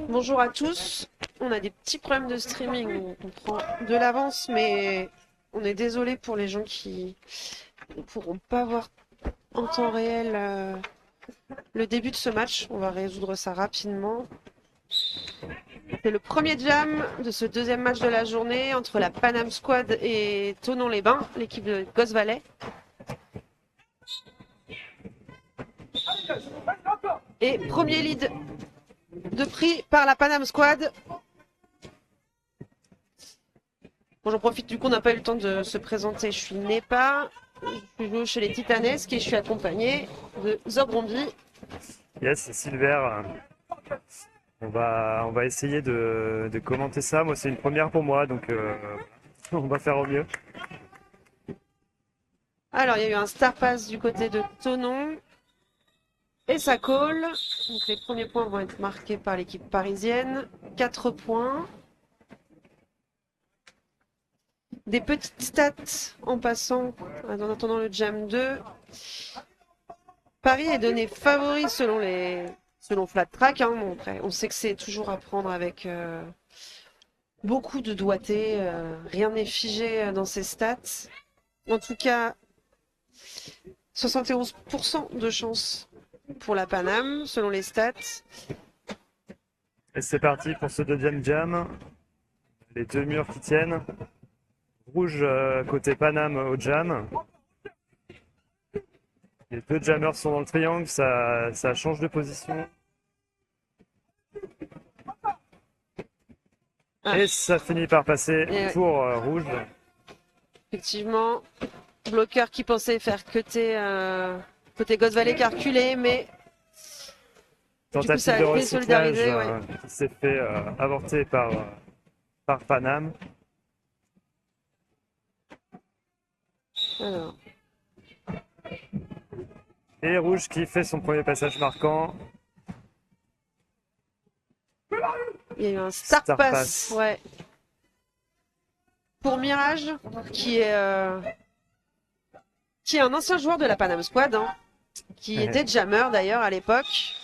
Bonjour à tous. On a des petits problèmes de streaming. On prend de l'avance, mais on est désolé pour les gens qui ne pourront pas voir en temps réel le début de ce match. On va résoudre ça rapidement. C'est le premier jam de ce deuxième match de la journée entre la Panam Squad et Thonon-les-Bains, l'équipe de Gosse Valley. Et premier lead de prix par la Panam Squad. Bon, j'en profite du coup, on n'a pas eu le temps de se présenter. Je suis Nepa, je joue chez les Titanesques et je suis accompagné de Zobrombi. Yes, c'est Silver. On va essayer de commenter ça. Moi, c'est une première pour moi, donc on va faire au mieux. Alors, il y a eu un star pass du côté de Thonon et ça colle. Donc, les premiers points vont être marqués par l'équipe parisienne. 4 points. Des petites stats en passant, en attendant le Jam 2. Paris est donné favori selon Flat Track. Hein. Bon, après, on sait que c'est toujours à prendre avec beaucoup de doigté. Rien n'est figé dans ces stats. En tout cas, 71% de chance pour la Paname, selon les stats. Et c'est parti pour ce deuxième jam. Les deux murs qui tiennent. Rouge côté Paname au jam. Les deux jammers sont dans le triangle, ça change de position. Ah. Et ça finit par passer Et pour rouge. Effectivement, bloqueur qui pensait faire cutter côté Gosse Valley qui a reculé, mais Tentative ça a de été recyclage solidarisé, ouais. qui s'est fait avorter par Paname. Alors, Et rouge qui fait son premier passage marquant. il y a eu un star Star pass, pass. ouais. Pour Mirage, qui est un ancien joueur de la Panam Squad, hein, qui Ouais. était jammer d'ailleurs à l'époque.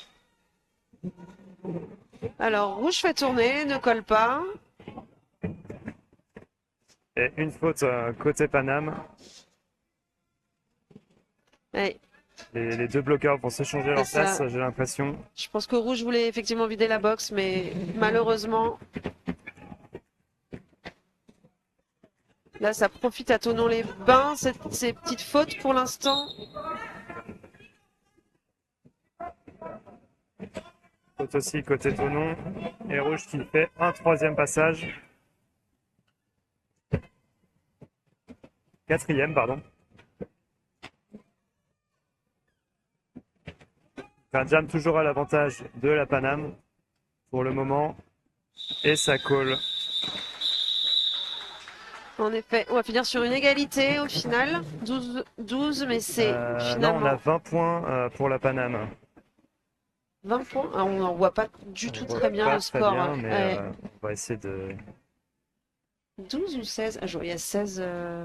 Alors, rouge fait tourner, ne colle pas. Et une faute côté Paname. Ouais, Les deux bloqueurs vont s'échanger leur c'est ça. place, j'ai l'impression. Je pense que rouge voulait effectivement vider la boxe, mais malheureusement, là, ça profite à Thonon-les-Bains, ces petites fautes pour l'instant. Faute aussi côté Tonon. Et rouge qui fait un troisième passage. Quatrième, pardon. Un jam toujours à l'avantage de la Paname pour le moment. Et ça colle. En effet, on va finir sur une égalité au final. 12, mais c'est Non, on finalement a 20 points pour la Paname. 20 points. Ah, on n'en voit pas du tout On voit très bien pas le très score. bien, Hein. mais Ouais. on va essayer de... 12 ou 16? Ah, je vois, il y a 16.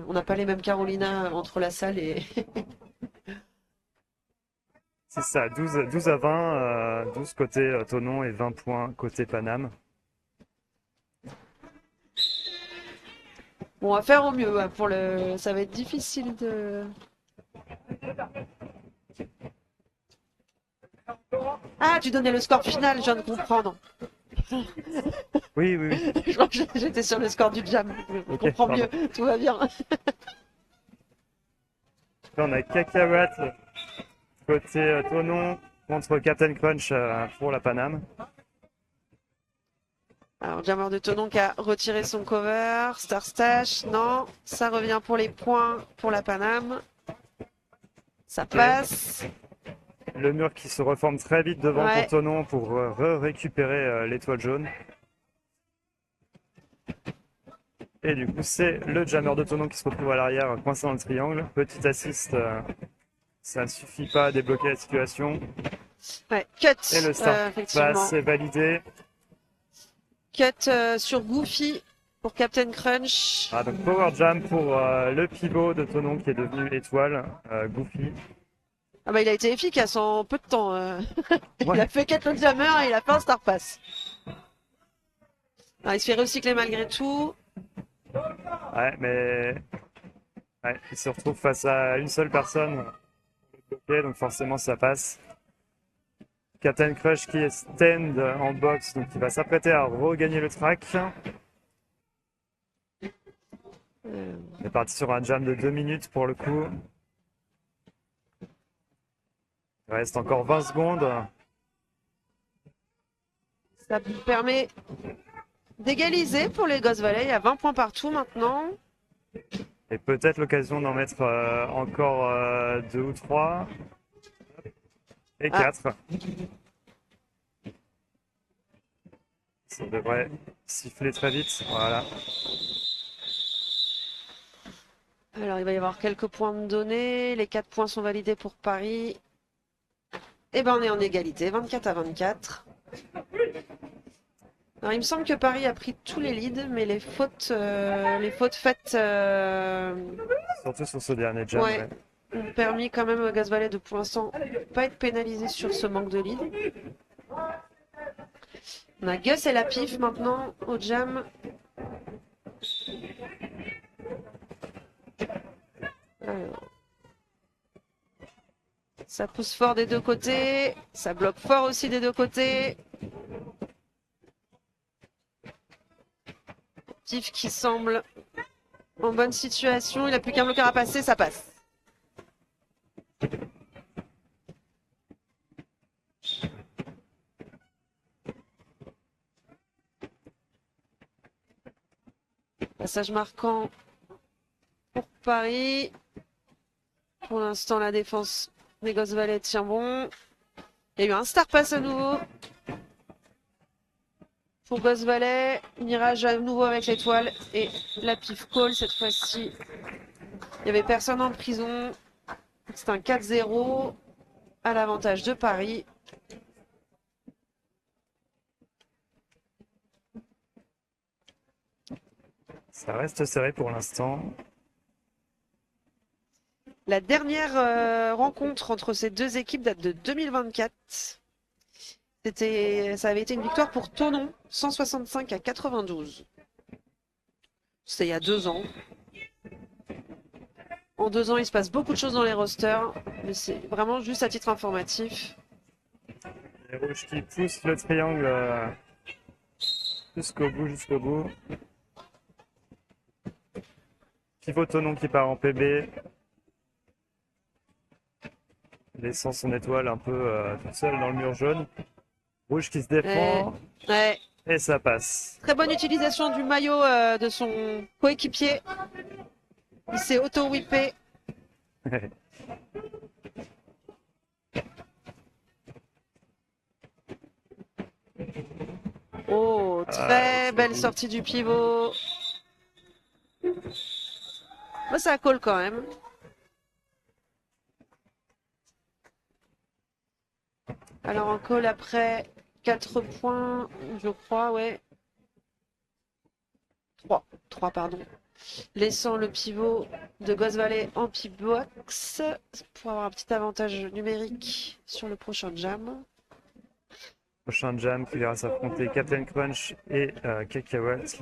On n'a pas les mêmes Carolina entre la salle et. C'est ça, 12 à 20, 12 côté Tonon et 20 points côté Paname. Bon, on va faire au mieux. Hein, ça va être difficile de. Ah, tu donnais le score final, je viens de comprendre. Oui, oui, oui. Je crois que j'étais sur le score du jam. Je Ok, comprends pardon. mieux. Tout va bien. Là, on a Cacahuète côté Tonon contre Captain Crunch pour la Paname. Alors, Jammer de Tonon qui a retiré son cover. Star Stash, non. Ça revient pour les points pour la Paname. Ça passe. Le mur qui se reforme très vite devant Ouais. pour Tonon pour récupérer l'étoile jaune. Et du coup, c'est le jammer de Tonon qui se retrouve à l'arrière, coincé dans le triangle. Petit assist, ça ne suffit pas à débloquer la situation. Ouais, cut. Et le start Effectivement. pass est validé. Cut sur Goofy pour Captain Crunch. Ah, donc Power Jam pour le pivot de Tonon qui est devenu étoile, Goofy. Ah bah il a été efficace en peu de temps. Il Ouais. a fait 4 le jammer et il a fait un star pass. Alors, il se fait recycler malgré tout. Ouais, mais ouais, il se retrouve face à une seule personne bloquée, donc forcément ça passe. Captain Crush qui est stand en box, donc il va s'apprêter à regagner le track. Euh, On est parti sur un jam de 2 minutes pour le coup. Il reste encore 20 secondes. Ça permet d'égaliser pour les Ghost Valley. Il y a 20 points partout maintenant. Et peut-être l'occasion d'en mettre encore 2 ou 3. Et Ah. 4. Ça devrait siffler très vite. Voilà. Alors, il va y avoir quelques points de données. Les 4 points sont validés pour Paris. Et ben, on est en égalité, 24 à 24. Alors, il me semble que Paris a pris tous les leads, mais les fautes faites Surtout sur ce dernier jam. ouais, Ouais. ont permis quand même au Ghost Valley de pour l'instant pas être pénalisé sur ce manque de lead. On a Gus et la pif maintenant au jam. Alors, ça pousse fort des deux côtés, ça bloque fort aussi des deux côtés. Pif qui semble en bonne situation, il n'a plus qu'un bloqueur à passer, ça passe. Passage marquant pour Paris. Pour l'instant, la défense des Ghost Valley tient bon. Il y a eu un star pass à nouveau pour Ghost Valley. Mirage à nouveau avec l'étoile et la pif call cette fois-ci. Il n'y avait personne en prison. C'est un 4-0 à l'avantage de Paris. Ça reste serré pour l'instant. La dernière rencontre entre ces deux équipes date de 2024. Ça avait été une victoire pour Thonon, 165 à 92. C'était il y a 2 ans. En 2 ans, il se passe beaucoup de choses dans les rosters, mais c'est vraiment juste à titre informatif. Les rouges qui poussent le triangle jusqu'au bout, jusqu'au bout. Pivot Tonon qui part en PB. Laissant son étoile un peu toute seule dans le mur jaune. Rouge qui se défend. Ouais. Et ça passe. Très bonne utilisation du maillot de son coéquipier. Il s'est auto-whippé. Oh, très belle sortie du pivot. Moi, ça colle quand même. Alors, en call après 4 points, je crois, ouais. 3, pardon. Laissant le pivot de Ghost Valley en pivbox pour avoir un petit avantage numérique sur le prochain jam. Prochain jam qui verra s'affronter Captain Crunch et Cacahuète.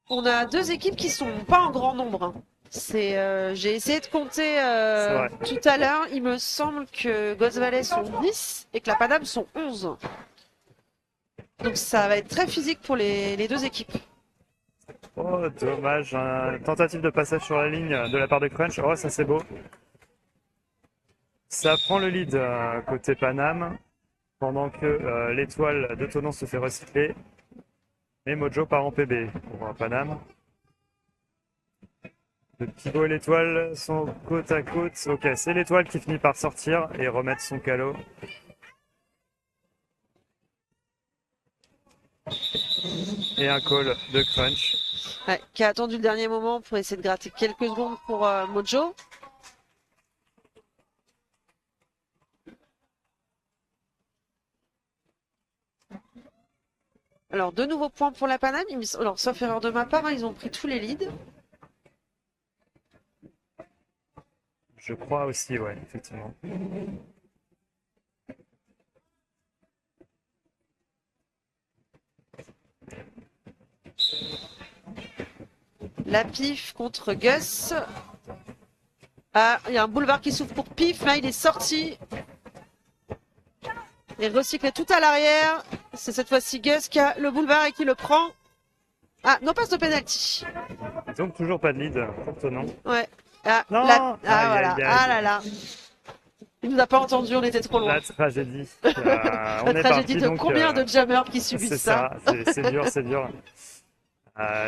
On a 2 équipes qui sont pas en grand nombre, hein. J'ai essayé de compter tout à l'heure. Il me semble que Ghost Valley sont 10 et que la Paname sont 11. Donc ça va être très physique pour les 2 équipes. Oh, dommage. Tentative de passage sur la ligne de la part de Crunch. Oh, ça c'est beau. Ça prend le lead côté Paname. Pendant que l'étoile de Tonon se fait recycler. Et Mojo part en PB pour Paname. Le pivot et l'étoile sont côte à côte. Ok, c'est l'étoile qui finit par sortir et remettre son calot. Et un call de Crunch. Ouais, qui a attendu le dernier moment pour essayer de gratter quelques secondes pour Mojo. Alors, de nouveaux points pour la Paname. Alors, sauf erreur de ma part, hein, ils ont pris tous les leads. Je crois aussi, ouais, effectivement. La Pif contre Gus. Ah, il y a un boulevard qui s'ouvre pour Pif. Là, il est sorti. Et recyclé tout à l'arrière. C'est cette fois-ci Gus qui a le boulevard et qui le prend. Ah, no pass de penalty. Donc toujours pas de lead pour Tonon. Ouais. Ah, Non! ah Aïe, voilà. aïe, Ah aïe. là là. Il nous a pas entendu, on était trop loin. La tragédie. La On est tragédie parti de donc. combien de jammers qui subissent C'est ça? ça, c'est dur, c'est dur.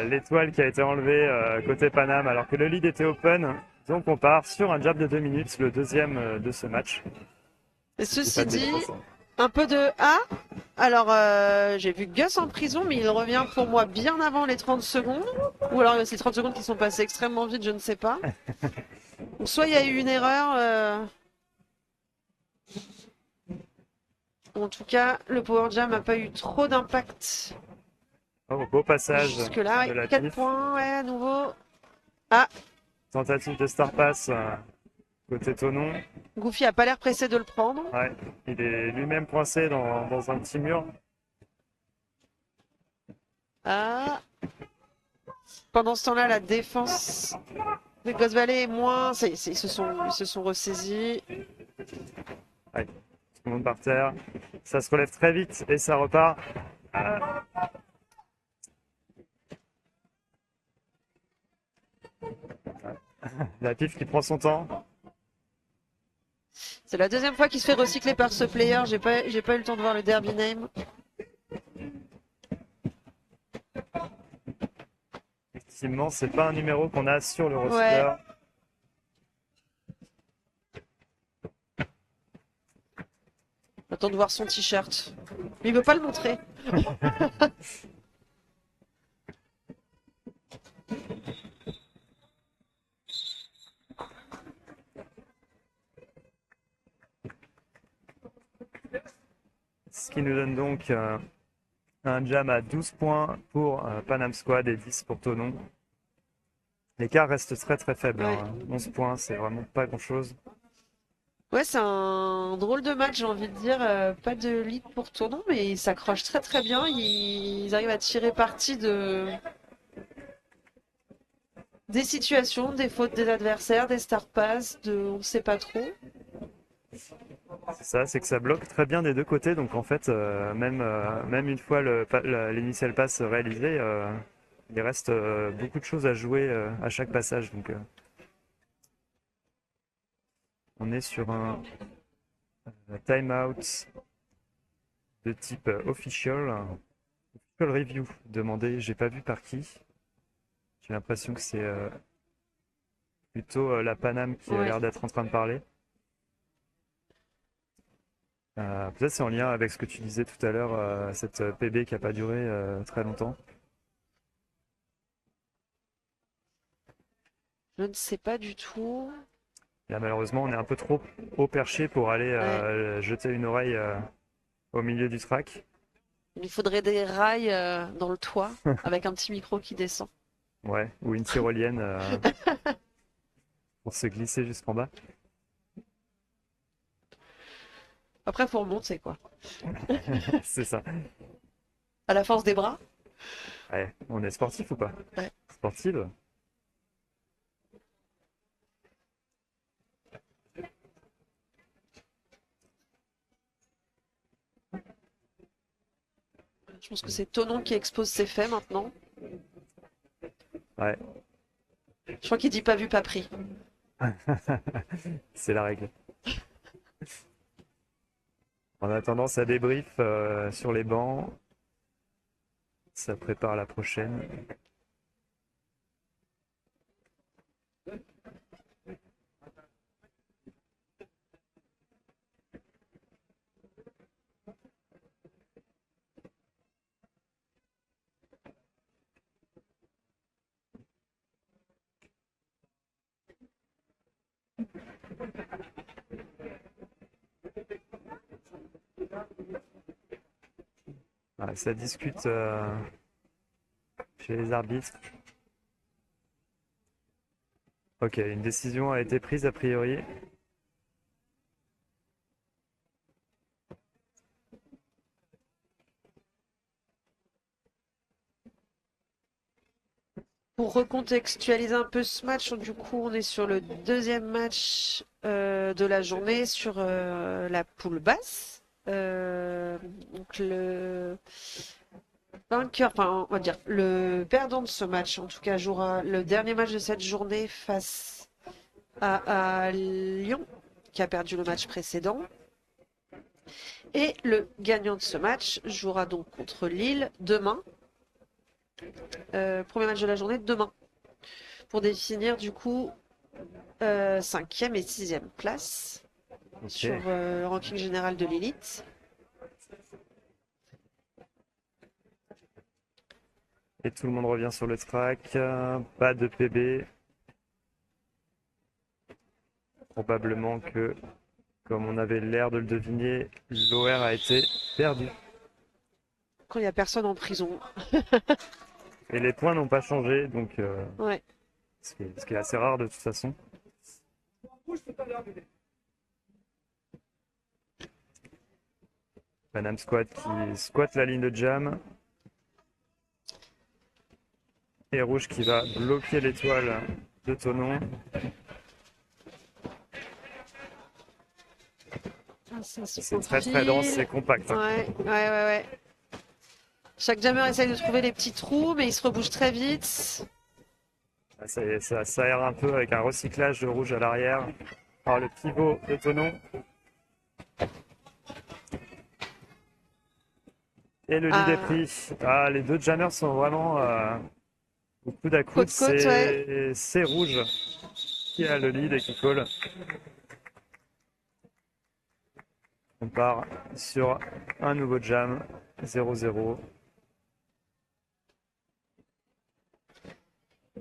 L'étoile qui a été enlevée côté Paname alors que le lead était open. Donc on part sur un jab de 2 minutes, le deuxième de ce match. Et C'est pas ceci de dit, bêtises. un peu de... Ah, alors j'ai vu Gus en prison, mais il revient pour moi bien avant les 30 secondes. Ou alors c'est 30 secondes qui sont passées extrêmement vite, je ne sais pas. Donc, soit il y a eu une erreur... En tout cas, le Power Jam n'a pas eu trop d'impact. Oh, beau passage Jusque-là, de la 4 Pif. points, ouais, à nouveau. Ah, Tentative de star pass côté Tonon. Goofy a pas l'air pressé de le prendre. Ouais, il est lui-même coincé dans un petit mur. Ah. Pendant ce temps-là, la défense des Ghost Valley est moins... Ils se sont ressaisis. Tout le monde par terre. Ça se relève très vite et ça repart. Ah. La Pif qui prend son temps. C'est la deuxième fois qu'il se fait recycler par ce player. J'ai pas eu le temps de voir le derby name. Effectivement, c'est pas un numéro qu'on a sur le roster. Attends de voir son t-shirt. Mais il veut pas le montrer. Ce qui nous donne donc un jam à 12 points pour Panam Squad et 10 pour Tonon. L'écart reste très très faible. Ouais. 11 points, c'est vraiment pas grand chose. Ouais, c'est un drôle de match, j'ai envie de dire. Pas de lead pour Tournon, mais ils s'accrochent très très bien. Ils arrivent à tirer parti des situations, des fautes des adversaires, des star pass, on ne sait pas trop. C'est ça, c'est que ça bloque très bien des deux côtés. Donc en fait, même une fois l'initial pass réalisé, il reste beaucoup de choses à jouer à chaque passage. Donc on est sur un timeout de type official review demandé. J'ai pas vu par qui. J'ai l'impression que c'est plutôt la Paname qui a Ouais. l'air d'être en train de parler. Peut-être c'est en lien avec ce que tu disais tout à l'heure, cette PB qui n'a pas duré très longtemps. Je ne sais pas du tout. Là, malheureusement, on est un peu trop haut perché pour aller jeter une oreille au milieu du track. Il nous faudrait des rails dans le toit avec un petit micro qui descend. Ouais, ou une tyrolienne pour se glisser jusqu'en bas. Après, faut remonter, quoi. C'est ça. À la force des bras. Ouais, on est sportif ou pas? Ouais. Sportive? Je pense que c'est Tonon qui expose ses faits maintenant. Ouais, Je crois qu'il dit pas vu, pas pris. c'est la règle. En attendant, ça débrief sur les bancs. Ça prépare la prochaine. Ah, ça discute chez les arbitres. Ok, une décision a été prise a priori. Pour recontextualiser un peu ce match, du coup, on est sur le deuxième match de la journée sur la poule basse. Donc le vainqueur, enfin on va dire le perdant de ce match, en tout cas, jouera le dernier match de cette journée face à Lyon, qui a perdu le match précédent. Et le gagnant de ce match jouera donc contre Lille demain. Premier match de la journée demain. Pour définir du coup 5e et 6e place Ok. sur le ranking général de l'élite. Et tout le monde revient sur le track. Pas de PB. Probablement que, comme on avait l'air de le deviner, l'OR a été perdu. Quand il n'y a personne en prison. Et les points n'ont pas changé, donc Ouais. ce qui est assez rare de toute façon. Panam Squad qui squatte la ligne de jam. Et Rouge qui va bloquer l'étoile de Tonon. Ah, ça se C'est très très dense, c'est profile. compact. Ouais. Chaque jammer essaye de trouver les petits trous, mais il se rebouge très vite. Ça aère un peu avec un recyclage de Rouge à l'arrière par le pivot de Tonon. Et le lead est Ah, pris. Ah, les deux jammers sont vraiment au coude à coude. côte-côte, ouais. C'est Rouge qui a le lead et qui colle. On part sur un nouveau jam, 0-0.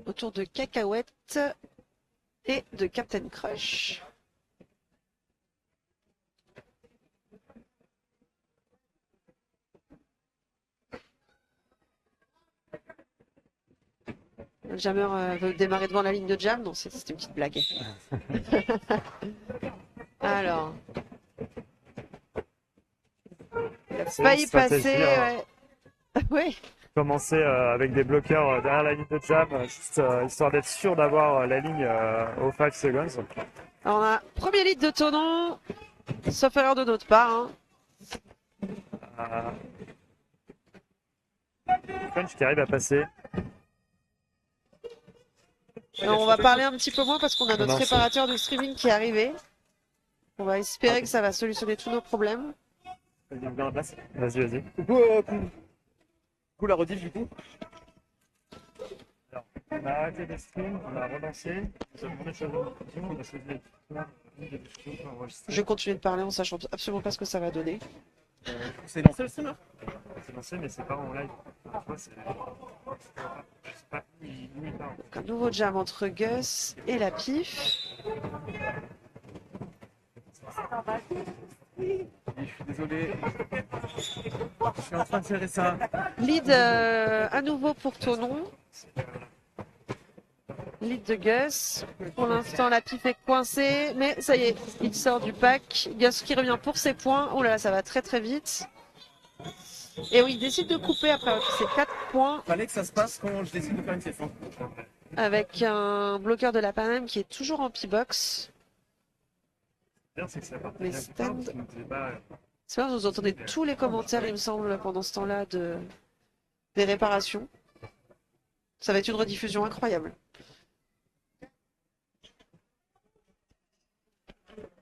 Autour de Cacahuète et de Captain Crush. Le jammer veut démarrer devant la ligne de jam. Non, c'était une petite blague. Alors, il a C'est une failli stratégie, passer, hein. ouais. Oui, Commencer avec des bloqueurs derrière la ligne de jam, juste histoire d'être sûr d'avoir la ligne aux 5 seconds. alors on a premier lead de Tonon, sauf erreur de notre part, hein. Euh, Crunch qui arrive à passer. Alors, on va parler un petit peu moins parce qu'on a notre Non, réparateur de streaming qui est arrivé. On va espérer que ça va solutionner tous nos problèmes. Vas-y. Coup la rediff du coup. Alors, on a arrêté les streams, on a relancé, nous avons demandé de choisir une diffusion, on a choisi la diffusion pour enregistrer. Je vais continuer de parler en sachant absolument pas ce que ça va donner. C'est lancé le streamer. C'est lancé, mais c'est pas en live. Tu vois, je sais pas où il part. Donc, un nouveau jam entre Gus et la pif. Oui, je suis désolé. Je suis en train de gérer ça. Lead à nouveau pour Tonon. Lead de Gus. Pour l'instant, la pif est coincée, mais ça y est, il sort du pack. Gus qui revient pour ses points. Oh là là, ça va très très vite. Et oui, il décide de couper après avoir pris ses 4 points Fallait que ça se passe quand je décide de faire une session. avec un bloqueur de la Paname qui est toujours en P-box. Bien, c'est que ça partait Les bien plus tard, stands. parce qu'on disait pas, C'est vrai, vous entendez tous les commentaires, il me semble, pendant ce temps-là, des réparations. Ça va être une rediffusion incroyable.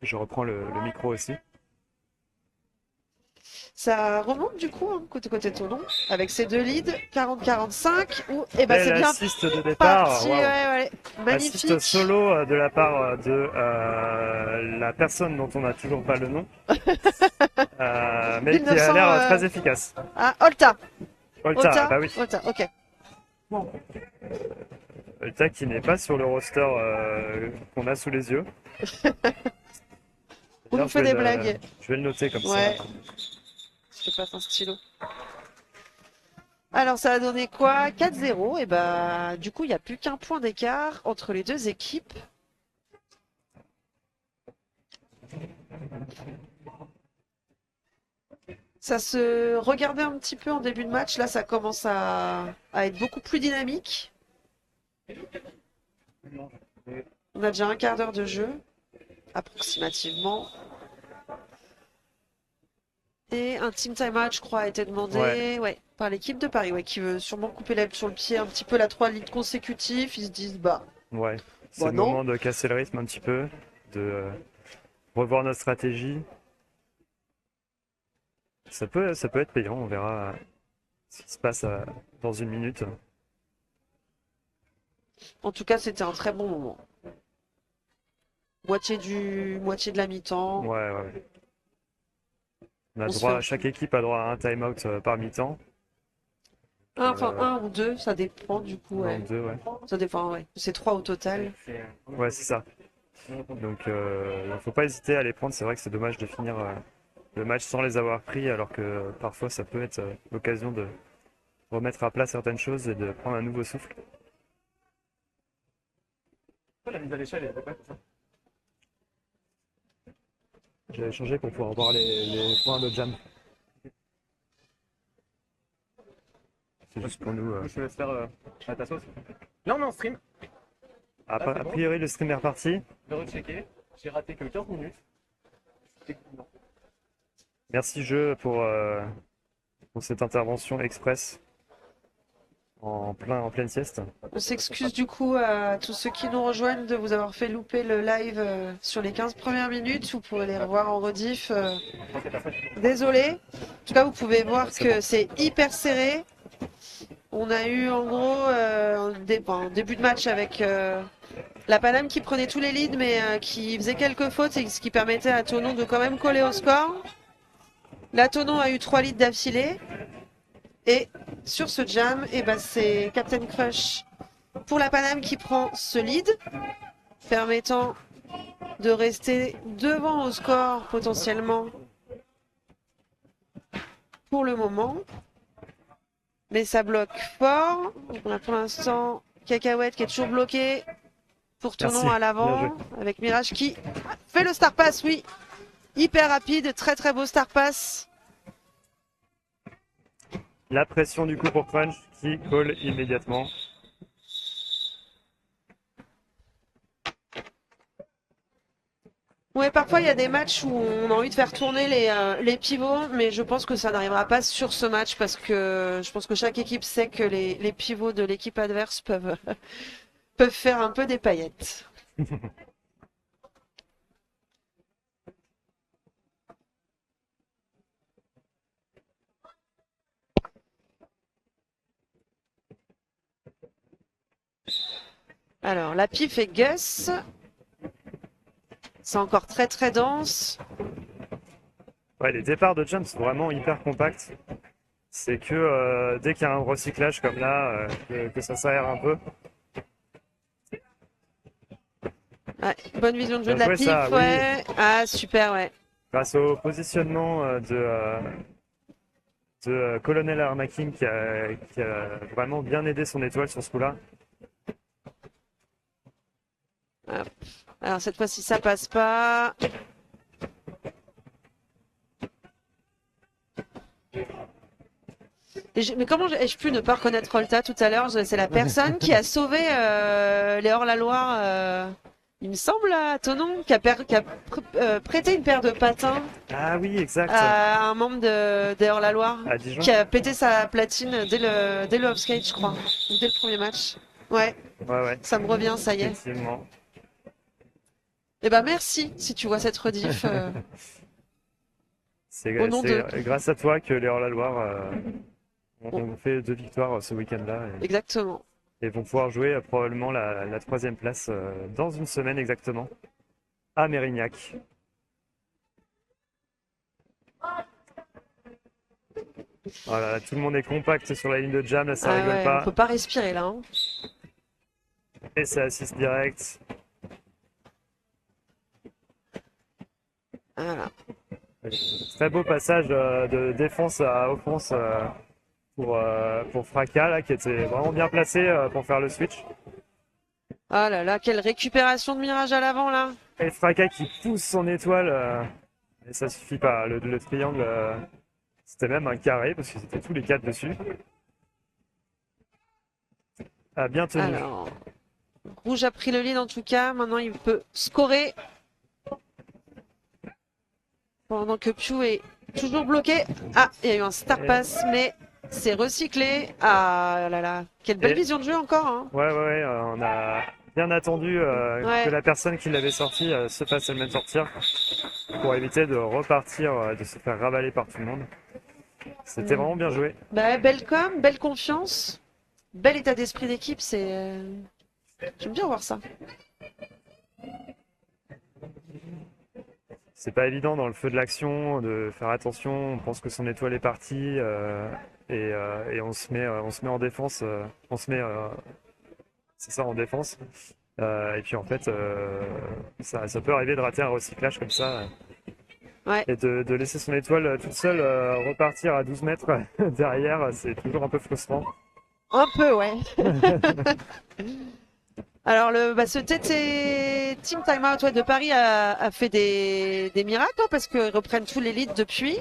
Je reprends le micro aussi. Ça remonte du coup, hein, côté Tonon, avec ces deux leads, 40-45, ou eh ben Et c'est bien l'assist de départ, parti, waouh. ouais. Assist Magnifique. solo de la part de la personne dont on n'a toujours pas le nom, mais qui a 1900, l'air très efficace. Ah, Olta. Olta, bah oui. Olta, ok. Olta qui n'est pas sur le roster qu'on a sous les yeux. On nous Je fait vais des le- blagues. Je vais le noter comme Ouais. ça. Je te passe un stylo. Alors, ça a donné quoi? 4-0. Et bah, du coup, il n'y a plus qu'un point d'écart entre les deux équipes. Ça se regardait un petit peu en début de match. Là, ça commence à être beaucoup plus dynamique. On a déjà un quart d'heure de jeu, approximativement. Et un team timeout, je crois, a été demandé par l'équipe de Paris, qui veut sûrement couper l'herbe sur le pied un petit peu la 3 leads consécutifs. Ils se disent, Ouais, c'est Bah le non. moment de casser le rythme un petit peu, de revoir notre stratégie. Ça peut être payant, on verra ce qui se passe dans une minute. En tout cas, c'était un très bon moment. Moitié de la mi-temps. Ouais. On se fait Chaque équipe a droit à un time-out par mi-temps. un ou deux, ça dépend du coup. Un ou deux, ouais. Ça dépend, c'est 3 au total. Ouais, c'est ça. Donc, il faut pas hésiter à les prendre. C'est vrai que c'est dommage de finir le match sans les avoir pris, alors que parfois ça peut être l'occasion de remettre à plat certaines choses et de prendre un nouveau souffle. La mise à l'échelle, elle est pas comme ça. J'avais changé pour pouvoir voir les points de jam. C'est juste pour nous. Je te laisse faire à ta sauce. Là, on est en stream. A priori, le stream est reparti. Je vais rechecker. J'ai raté que 15 minutes. Merci jeu pour cette intervention express en pleine sieste. On s'excuse du coup à tous ceux qui nous rejoignent de vous avoir fait louper le live sur les 15 premières minutes. Vous pourrez les revoir en rediff. Désolé. En tout cas, vous pouvez voir que c'est hyper serré. On a eu en gros un début de match avec la Paname qui prenait tous les leads mais qui faisait quelques fautes, et ce qui permettait à Tonon de quand même coller au score. La Tonon a eu 3 leads d'affilée. Et sur ce jam, c'est Captain Crush pour la Paname qui prend ce lead, permettant de rester devant au score potentiellement pour le moment. Mais ça bloque fort. Donc on a pour l'instant Cacahuète qui est toujours bloqué pour Tonon à l'avant, avec Mirage qui fait le star pass, oui. Hyper rapide, très très beau star pass. La pression du coup pour Crunch qui colle immédiatement. Ouais, parfois il y a des matchs où on a envie de faire tourner les pivots, mais je pense que ça n'arrivera pas sur ce match parce que je pense que chaque équipe sait que les pivots de l'équipe adverse peuvent faire un peu des paillettes. Alors, la pif et Gus. C'est encore très très dense. Ouais, les départs de jump sont vraiment hyper compacts. C'est que dès qu'il y a un recyclage comme là, que ça s'aère un peu. Ouais, bonne vision de jeu de la pif, ça, ouais. Oui. Ah, super, ouais. Grâce au positionnement de Colonel Armaking qui a vraiment bien aidé son étoile sur ce coup-là. Alors cette fois-ci ça passe pas. Mais comment ai-je pu ne pas reconnaître Rolta tout à l'heure? C'est la personne qui a sauvé les Hors-la-Loire, il me semble, à Tonon, qui a prêté une paire de patins Ah oui, exact. à un membre des Hors-la-Loire, À Dijon. qui a pété sa platine dès le off-skate, je crois, ou dès le premier match. Ouais. Ça me revient, ça y est. Effectivement. Eh ben merci si tu vois cette rediff. C'est grâce à toi que les Hors-la-Loire ont fait 2 victoires ce week-end-là. Exactement. Et vont pouvoir jouer probablement la 3e place dans une semaine exactement à Mérignac. Voilà, tout le monde est compact sur la ligne de jam, là ça rigole pas. On peut pas respirer là. Hein. Et c'est assist direct. Voilà. Très beau passage de défense à offense pour Fracas là, qui était vraiment bien placé pour faire le switch. Ah là là, quelle récupération de Mirage à l'avant là. Et Fracas qui pousse son étoile, et ça suffit pas. Le triangle, c'était même un carré parce qu'ils étaient tous les 4 dessus. Ah, bien tenu. Alors, Rouge a pris le lead en tout cas. Maintenant, il peut scorer. Pendant que Piu est toujours bloqué. Ah, il y a eu un star pass, mais c'est recyclé. Ah là là, quelle belle Et- vision de jeu encore, hein. Ouais, on a bien attendu Ouais. que la personne qui l'avait sorti se fasse elle-même sortir pour éviter de repartir, de se faire ravaler par tout le monde. C'était vraiment bien joué. Bah, belle com, belle confiance, bel état d'esprit d'équipe, j'aime bien voir ça. C'est pas évident dans le feu de l'action de faire attention. On pense que son étoile est partie et on se met en défense. C'est ça, en défense. Et puis en fait, ça peut arriver de rater un recyclage comme ça. Ouais. Et de laisser son étoile toute seule repartir à 12 mètres derrière, c'est toujours un peu frustrant. Un peu, ouais. Alors, ce TT Team Time Out de Paris a fait des miracles, hein, parce qu'ils reprennent tous les leads depuis.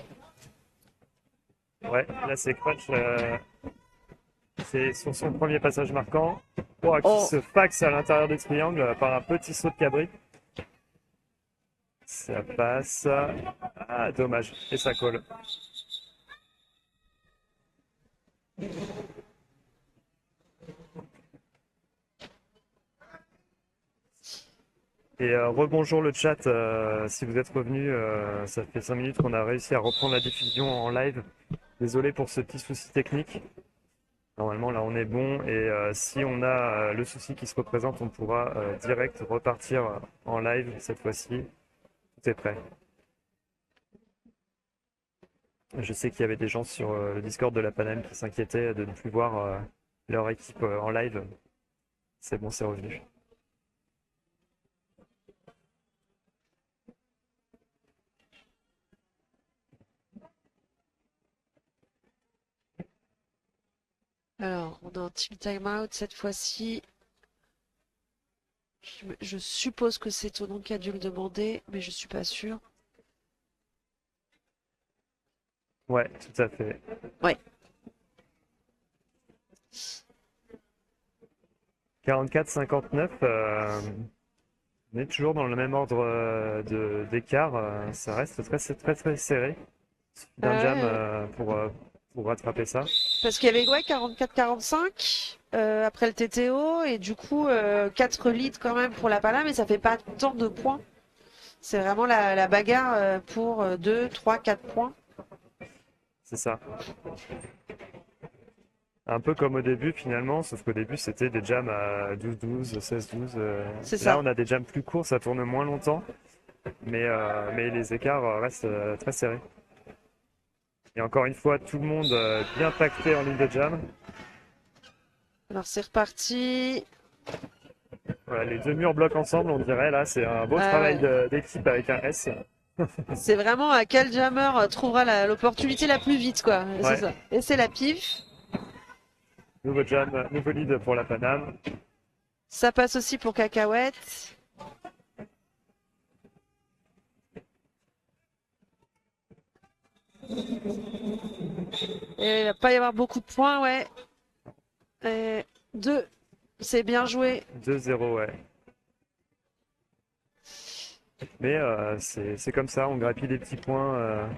Ouais, là c'est Crunch. C'est sur son premier passage marquant. Oh, qui Oh. se faxe à l'intérieur du triangle par un petit saut de cabri. Ça passe. Ah, dommage. Et ça colle. Et rebonjour le chat, si vous êtes revenu, ça fait 5 minutes qu'on a réussi à reprendre la diffusion en live. Désolé pour ce petit souci technique. Normalement là on est bon et si on a le souci qui se représente, on pourra direct repartir en live cette fois-ci. Tout est prêt. Je sais qu'il y avait des gens sur le Discord de la Paname qui s'inquiétaient de ne plus voir leur équipe en live. C'est bon, c'est revenu. Alors, on est en Team Time Out cette fois-ci. Je suppose que c'est Tonon qui a dû le demander, mais je suis pas sûre. Ouais, tout à fait. Ouais. 44-59, on est toujours dans le même ordre d'écart. Ça reste très serré. Il suffit d'un jam pour rattraper ça. Parce qu'il y avait 44-45 après le TTO et du coup 4 leads quand même pour la Pala, mais ça fait pas tant de points. C'est vraiment la bagarre pour 2, 3, 4 points. C'est ça. Un peu comme au début finalement, sauf qu'au début c'était des jams à 12-12, 16-12. C'est Là ça. on a des jams plus courts, ça tourne moins longtemps, mais les écarts restent très serrés. Et encore une fois, tout le monde bien pacté en ligne de jam. Alors c'est reparti. Voilà, les deux murs bloquent ensemble, on dirait. Là, c'est un beau Ah travail ouais. d'équipe avec un S. C'est vraiment à quel jammer trouvera l'opportunité la plus vite, quoi. Ouais. C'est ça. Et c'est la pif. Nouveau jam, nouveau lead pour la Paname. Ça passe aussi pour Cacahuète. Et il va pas y avoir beaucoup de points, ouais. Et 2, c'est bien joué. 2-0, ouais. Mais c'est comme ça, on grappille des petits points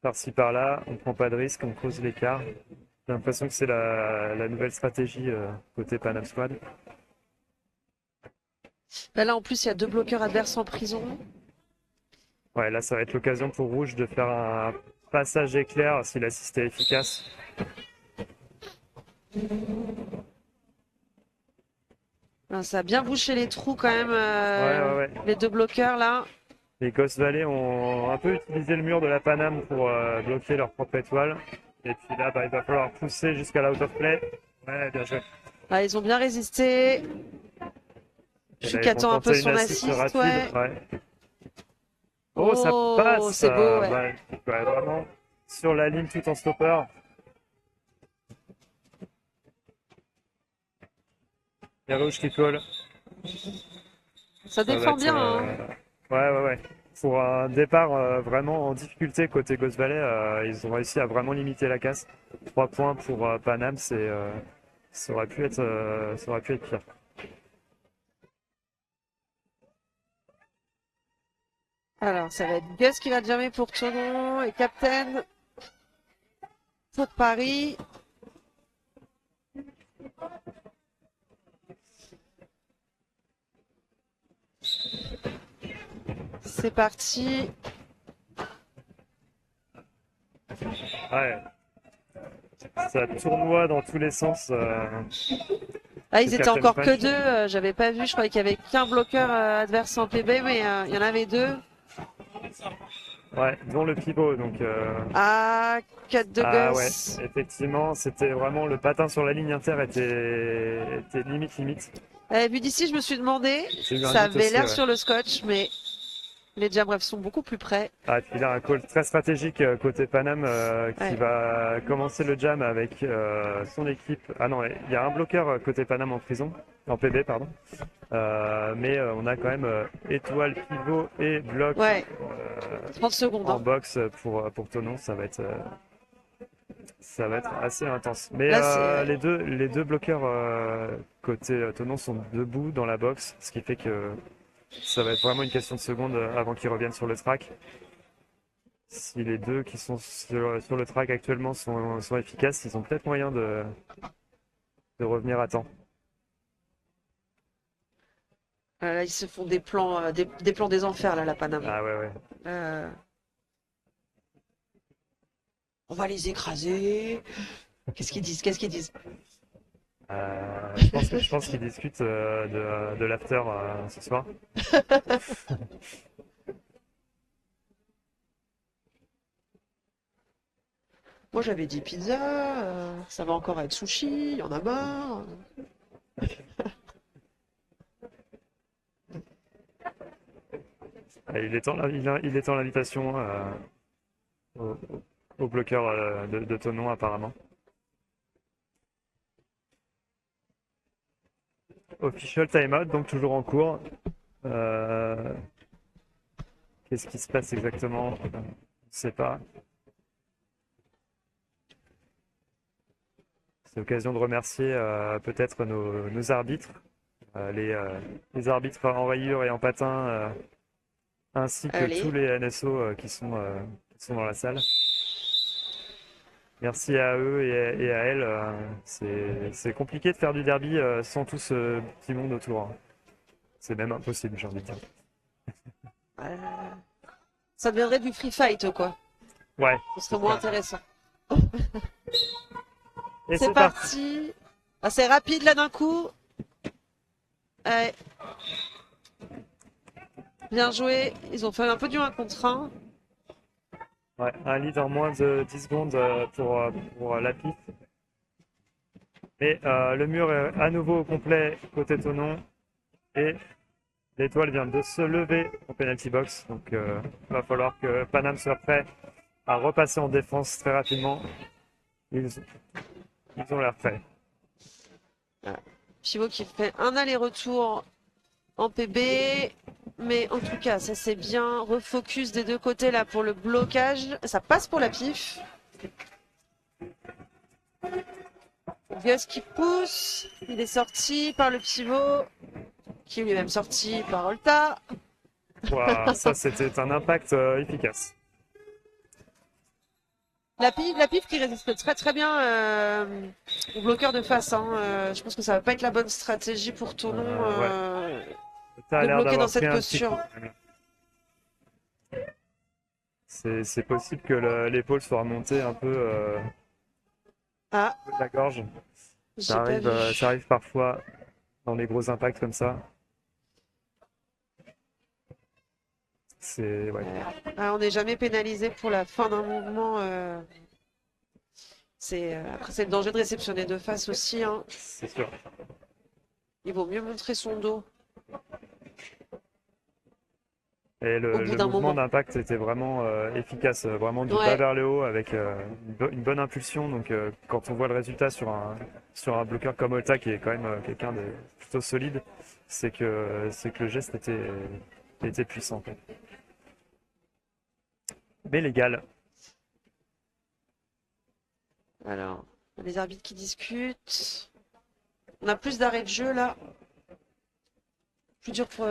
par-ci par-là, on prend pas de risque, on creuse l'écart. J'ai l'impression que c'est la nouvelle stratégie côté Paname Squad. Bah là, en plus, il y a 2 bloqueurs adverses en prison. Ouais, là, ça va être l'occasion pour Rouge de faire un passage éclair si l'assist est efficace. Alors, ça a bien bouché les trous quand même, Ouais. les 2 bloqueurs là. Les Ghost Valley ont un peu utilisé le mur de la Paname pour bloquer leur propre étoile. Et puis là, bah, il va falloir pousser jusqu'à l'out of play. Ouais, bien joué. Ah, ils ont bien résisté. Et Piu là, qui ils vont attend un peu tenter son une assist assist, rapide. ouais. Ouais. Oh, ça Oh, passe! c'est beau, ouais. Ouais, vraiment sur la ligne tout en stopper. Il y a Rouge qui colle. Ça Ça va défend être, bien, hein. Ouais. Pour un départ vraiment en difficulté côté Ghost Valley, ils ont réussi à vraiment limiter la casse. 3 points pour Paname, ça aurait pu être pire. Alors, ça va être Gus qui va jammer pour Tonon et Captain pour Paris. C'est parti. Ouais. Ça tournoie dans tous les sens. Ah, ils C'est étaient Captain encore que Crunch. deux. J'avais pas vu. Je croyais qu'il y avait qu'un bloqueur adverse en PB, mais il y en avait deux. Ouais, dont le pivot. Donc, Ah, cut de ah ouais, Gus. effectivement, c'était vraiment le patin sur la ligne inter était limite limite. Vu d'ici, je me suis demandé. J'ai eu un Ça doute avait aussi, l'air ouais. sur le scotch, mais les jam refs sont beaucoup plus près. Ah, et puis là, un call très stratégique côté Paname qui Ouais. va commencer le jam avec son équipe. Ah non, il y a un bloqueur côté Paname en prison, en PB, pardon. Mais on a quand même étoile, pivot et bloc Ouais, 30 secondes. en Hein. box pour Tonon. Ça va être assez intense. Mais Là, c'est. Ouais. les deux bloqueurs côté Tonon sont debout dans la box, ce qui fait que ça va être vraiment une question de secondes avant qu'ils reviennent sur le track. Si les deux qui sont sur le track actuellement sont efficaces, ils ont peut-être moyen de revenir à temps. Là, ils se font des plans, des plans des enfers, là, la Paname. Ah ouais, ouais. Euh, on va les écraser. Qu'est-ce qu'ils disent? Qu'est-ce qu'ils disent? Je pense qu'ils discutent de l'after ce soir. Moi, j'avais dit pizza. Ça va encore être sushi. Il y en a marre. Il étend l'invitation au, au bloqueur de Tonon apparemment. Official timeout, donc toujours en cours. Euh, Qu'est-ce qui se passe exactement? Je ne sais pas. C'est l'occasion de remercier peut-être nos arbitres, les arbitres en rayure et en patin, ainsi que tous Allez. les NSO qui sont dans la salle. Merci à eux et à elles. C'est compliqué de faire du derby sans tout ce petit monde autour. Hein. C'est même impossible, j'ai envie de dire. Euh, Ça deviendrait du free fight, quoi. Ouais, Ce serait c'est moins ça. intéressant. Et C'est c'est parti. parti. Ah, c'est rapide, là, d'un coup. Ouais. Bien joué. Ils ont fait un peu du 1 contre 1. Ouais, un lead en moins de 10 secondes pour la piste. Mais le mur est à nouveau au complet côté Tonon. Et l'étoile vient de se lever en penalty box. Donc il va falloir que Paname soit prêt à repasser en défense très rapidement. Ils, ils ont l'air prêts. Pivot qui fait un aller-retour en PB. Mais en tout cas, ça c'est bien. Refocus des deux côtés là pour le blocage. Ça passe pour la pif. Gus qui pousse. Il est sorti par le pivot. Qui est lui-même sorti par Olta. Wow, ça c'était un impact efficace. La pif qui résiste très très bien au bloqueur de face. Hein. Je pense que ça va pas être la bonne stratégie pour Tonon Ouais, ça a de l'air bloquer dans d'avoir pris cette un petit coup. posture. C'est possible que l'épaule soit remontée un peu Ah, de la gorge. j'ai pas vu. Ça arrive parfois dans les gros impacts comme ça. C'est ouais. Ah, on n'est jamais pénalisé pour la fin d'un mouvement. Après, c'est le danger de réceptionner de face aussi. Hein. C'est sûr. Il vaut mieux montrer son dos Et au bout le d'un mouvement moment. d'impact était vraiment efficace, vraiment du bas Ouais, vers le haut avec une bonne impulsion. Donc quand on voit le résultat sur un bloqueur comme Ota qui est quand même quelqu'un de plutôt solide, c'est que le geste était puissant. Quoi. Mais légal. alors, les arbitres qui discutent. On a plus d'arrêts de jeu là. Plus dur pour.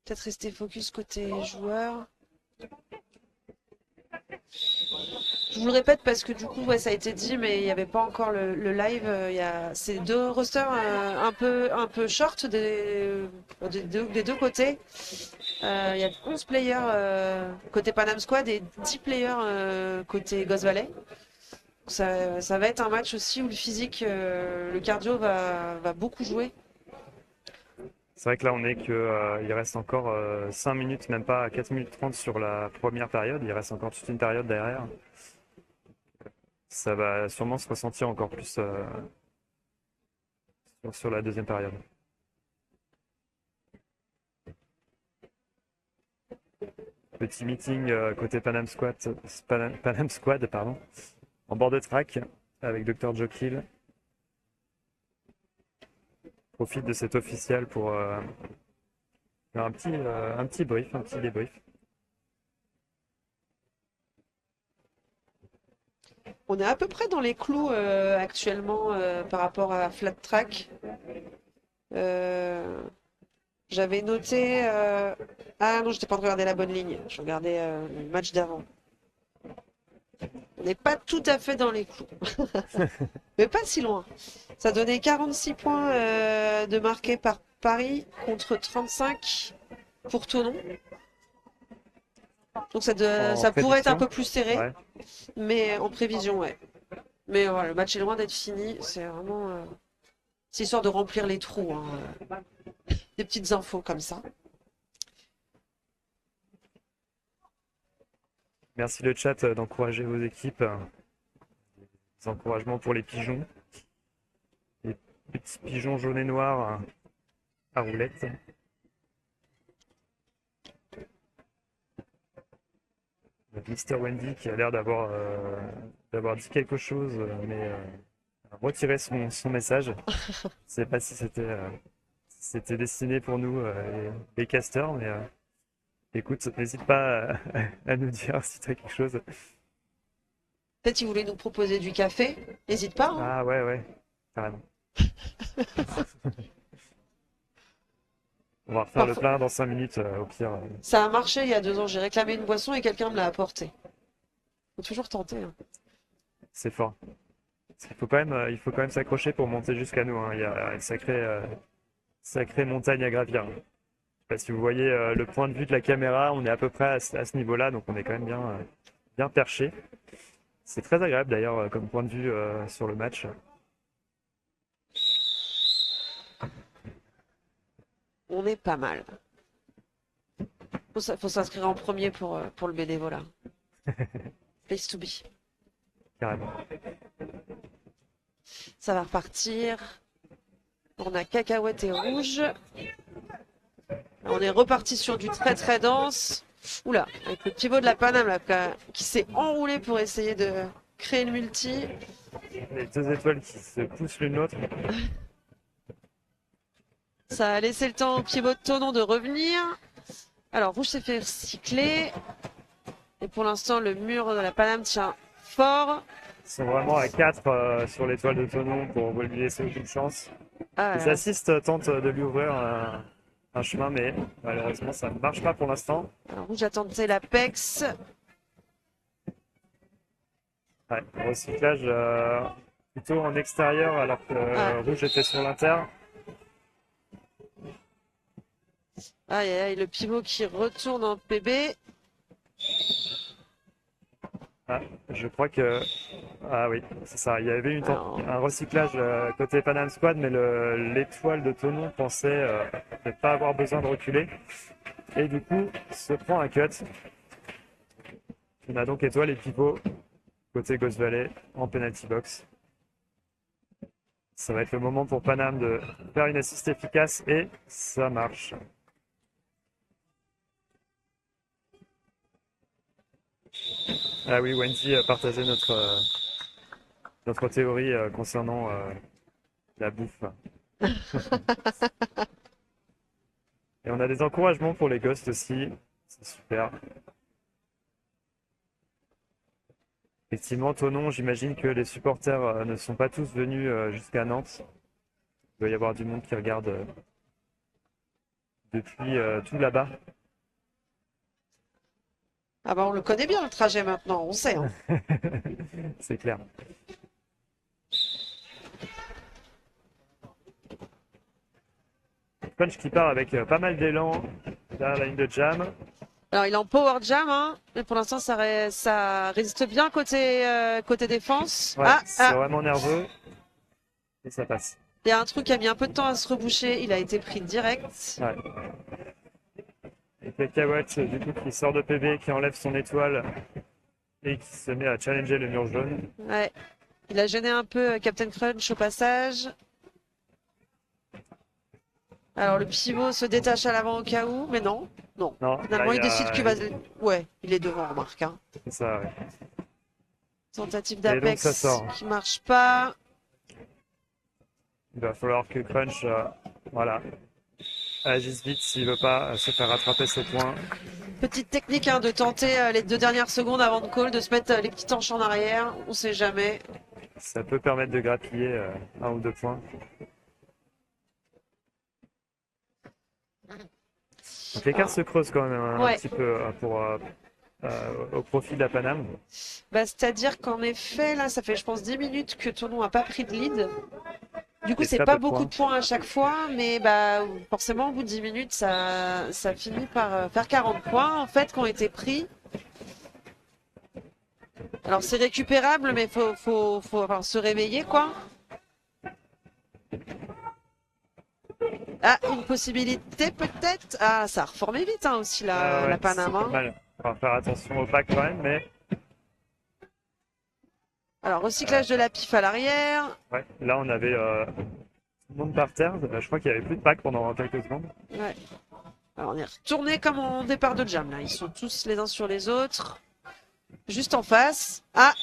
peut-être rester focus côté joueur. Je vous le répète parce que du coup, ouais, ça a été dit, mais il n'y avait pas encore le live. C'est deux rosters un peu short des deux côtés. Il y a 11 players côté Panam Squad et 10 players côté Ghost Valley. Ça va être un match aussi où le physique, le cardio va beaucoup jouer. C'est vrai que là, on est que, il reste encore 5 minutes, même pas 4 minutes 30 sur la première période. Il reste encore toute une période derrière. Ça va sûrement se ressentir encore plus sur la deuxième période. Petit meeting côté Panam Squad, pardon, en bord de track avec Dr. Jokill. Profite de cet officiel pour faire un petit brief, un petit débrief. On est à peu près dans les clous actuellement par rapport à Flat Track. J'avais noté. Ah non, j'étais pas en train de regarder la bonne ligne. Je regardais le match d'avant. On n'est pas tout à fait dans les clous. Mais pas si loin. Ça donnait 46 points de marqués par Paris contre 35 pour Thonon. Donc ça pourrait être un peu plus serré, Ouais. mais en prévision, ouais. Mais voilà, le match est loin d'être fini. C'est vraiment. C'est histoire de remplir les trous. Hein. Des petites infos comme ça. Merci le chat d'encourager vos équipes. Des encouragements pour les pigeons. Les petits pigeons jaunes et noirs à roulette. Mister Wendy qui a l'air d'avoir dit quelque chose, mais a retiré son message. Je ne sais pas si c'était destiné pour nous, les casters, mais écoute, n'hésite pas à nous dire si tu as quelque chose. Peut-être qu'ils voulaient nous proposer du café. N'hésite pas. Hein. Ah ouais, carrément. On va refaire le plein dans 5 minutes, au pire. Ça a marché il y a 2 ans. J'ai réclamé une boisson et quelqu'un me l'a apportée. Faut toujours tenter. Hein. C'est fort. Il faut quand même s'accrocher pour monter jusqu'à nous. Hein. Il y a une sacrée montagne à gravir. Je sais pas si vous voyez le point de vue de la caméra, on est à peu près à ce niveau-là, donc on est quand même bien perché. C'est très agréable d'ailleurs comme point de vue sur le match. On est pas mal. Faut s'inscrire en premier pour le bénévolat. Place to be. Carrément. Ça va repartir. On a cacahuète et rouge. On est reparti sur du très très dense. Oula, avec le pivot de la Paname là, qui s'est enroulé pour essayer de créer le multi. Les deux étoiles qui se poussent l'une l'autre. Ça a laissé le temps au pivot de Thonon de revenir. Alors, rouge s'est fait recycler. Et pour l'instant, le mur de la Paname tient fort. Ils sont vraiment à 4 sur l'étoile de Thonon pour lui laisser aucune chance. Ah, Les assistes tentent de lui ouvrir un chemin, mais malheureusement, ça ne marche pas pour l'instant. alors, rouge a tenté l'Apex. Ouais, recyclage plutôt en extérieur alors que rouge était sur l'inter. Aïe, aïe, aïe, le pivot qui retourne en PB. Ah, je crois que... Ah oui, c'est ça. Il y avait un recyclage côté Panam Squad, mais l'étoile de Thonon pensait ne pas avoir besoin de reculer. Et du coup, se prend un cut. On a donc étoile et pivot côté Ghost Valley en penalty box. Ça va être le moment pour Panam de faire une assist efficace et ça marche. Ah oui, Wendy partageait notre théorie concernant la bouffe. Et on a des encouragements pour les ghosts aussi, c'est super. Effectivement, Thonon, j'imagine que les supporters ne sont pas tous venus jusqu'à Nantes. Il doit y avoir du monde qui regarde depuis tout là-bas. Ah bah on le connaît bien le trajet maintenant, on sait, hein. C'est clair. Punch qui part avec pas mal d'élan derrière la ligne de jam. Alors il est en power jam, hein, mais pour l'instant ça résiste bien côté défense. Ouais, Ah, c'est ah, vraiment nerveux et ça passe. il y a un truc qui a mis un peu de temps à se reboucher, il a été pris direct. Ouais. Et Cacahuète, du coup, qui sort de PB, qui enlève son étoile et qui se met à challenger le mur jaune. Ouais, il a gêné un peu Captain Crunch au passage. Alors le pivot se détache à l'avant au cas où, mais non, non. Non, là, Finalement il décide qu'il va... Ouais, il est devant, remarque, hein. c'est ça, ouais. Tentative Et donc ça d'Apex sort. qui marche pas. Il va falloir que Crunch, voilà, agisse vite s'il veut pas se faire rattraper ce point. Petite technique, hein, de tenter les 2 dernières secondes avant de call, de se mettre les petits tanches en arrière, on sait jamais. Ça peut permettre de grappiller 1 ou 2 points. Donc l'écart se creuse quand même un Ouais. petit peu au profit de la Paname. Bah, c'est-à-dire qu'en effet, là, ça fait, je pense, 10 minutes que Tonon a pas pris de lead. Du coup, Et c'est très pas peu de beaucoup points. de points à chaque fois, mais bah, forcément, au bout de 10 minutes, ça finit par faire 40 points, en fait, qui ont été pris. Alors, c'est récupérable, mais faut enfin, se réveiller, quoi. Ah, une possibilité, peut-être. Ah, ça a reformé vite, hein, aussi, Ah la ouais, c'est pas Panama. mal. On va faire attention au pack quand même, mais Alors, recyclage de la pif à l'arrière. ouais, là on avait tout le monde par terre. Je crois qu'il y avait plus de pack pendant quelques secondes. Ouais. Alors, on est retourné comme en départ de jam, là. Ils sont tous les uns sur les autres. Juste en face. Ah,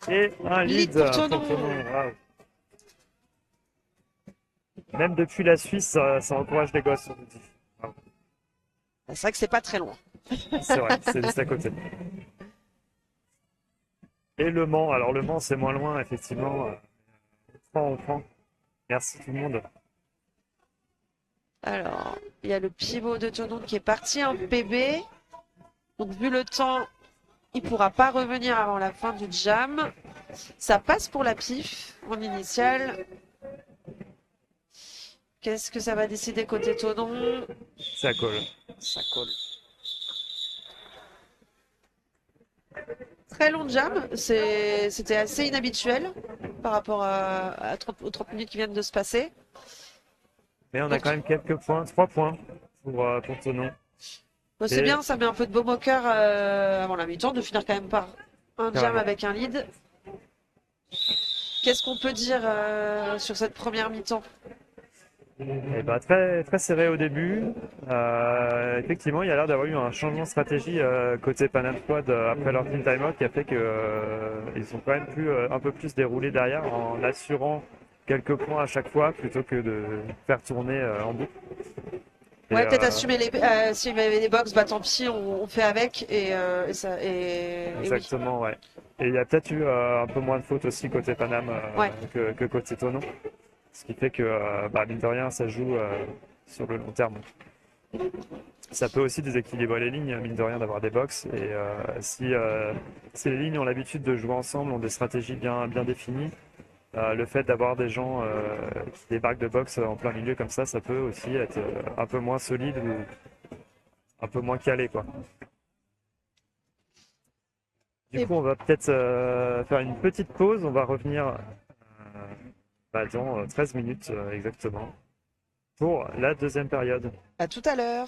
Et un lead lead pour pour Tonon. Tonon. Waouh. Même depuis la Suisse, ça encourage les gosses, on nous dit. Waouh. C'est vrai que c'est pas très loin. C'est vrai, c'est juste à côté. Et Le Mans, alors Le Mans c'est moins loin, effectivement. On prend. Merci tout le monde. Alors, il y a le pivot de Tonon qui est parti en PB. Donc, vu le temps, il pourra pas revenir avant la fin du jam. Ça passe pour la pif en initial. Qu'est-ce que ça va décider côté Tonon? Ça colle. Ça colle. Très long jam, c'était assez inhabituel par rapport aux 30 minutes qui viennent de se passer. Mais on a quand même quelques points, 3 points pour Tonon. Bon, c'est Et bien, ça met un peu de baume au cœur avant la mi-temps de finir quand même par un jam carrément. avec un lead. Qu'est-ce qu'on peut dire sur cette première mi-temps? Et bah, très, très serré au début. Effectivement, il y a l'air d'avoir eu un changement de stratégie côté Panam Squad après leur team timeout qui a fait que ils ont quand même pu un peu plus dérouler derrière en assurant quelques points à chaque fois plutôt que de faire tourner en boucle. Et, Ouais, peut-être assumer s'il y avait des box, bah tant pis, on fait avec et oui. exactement, ouais. Et il y a peut-être eu un peu moins de fautes aussi côté Panam Ouais. que côté Tonon. Ce qui fait que, bah, mine de rien, ça joue sur le long terme. Ça peut aussi déséquilibrer les lignes, mine de rien, d'avoir des box. Et si les lignes ont l'habitude de jouer ensemble, ont des stratégies bien, bien définies, le fait d'avoir des gens qui débarquent de box en plein milieu comme ça peut aussi être un peu moins solide ou un peu moins calé, quoi. Du Et coup, on va peut-être faire une petite pause. On va revenir bah, dans 13 minutes exactement pour la deuxième période. à tout à l'heure.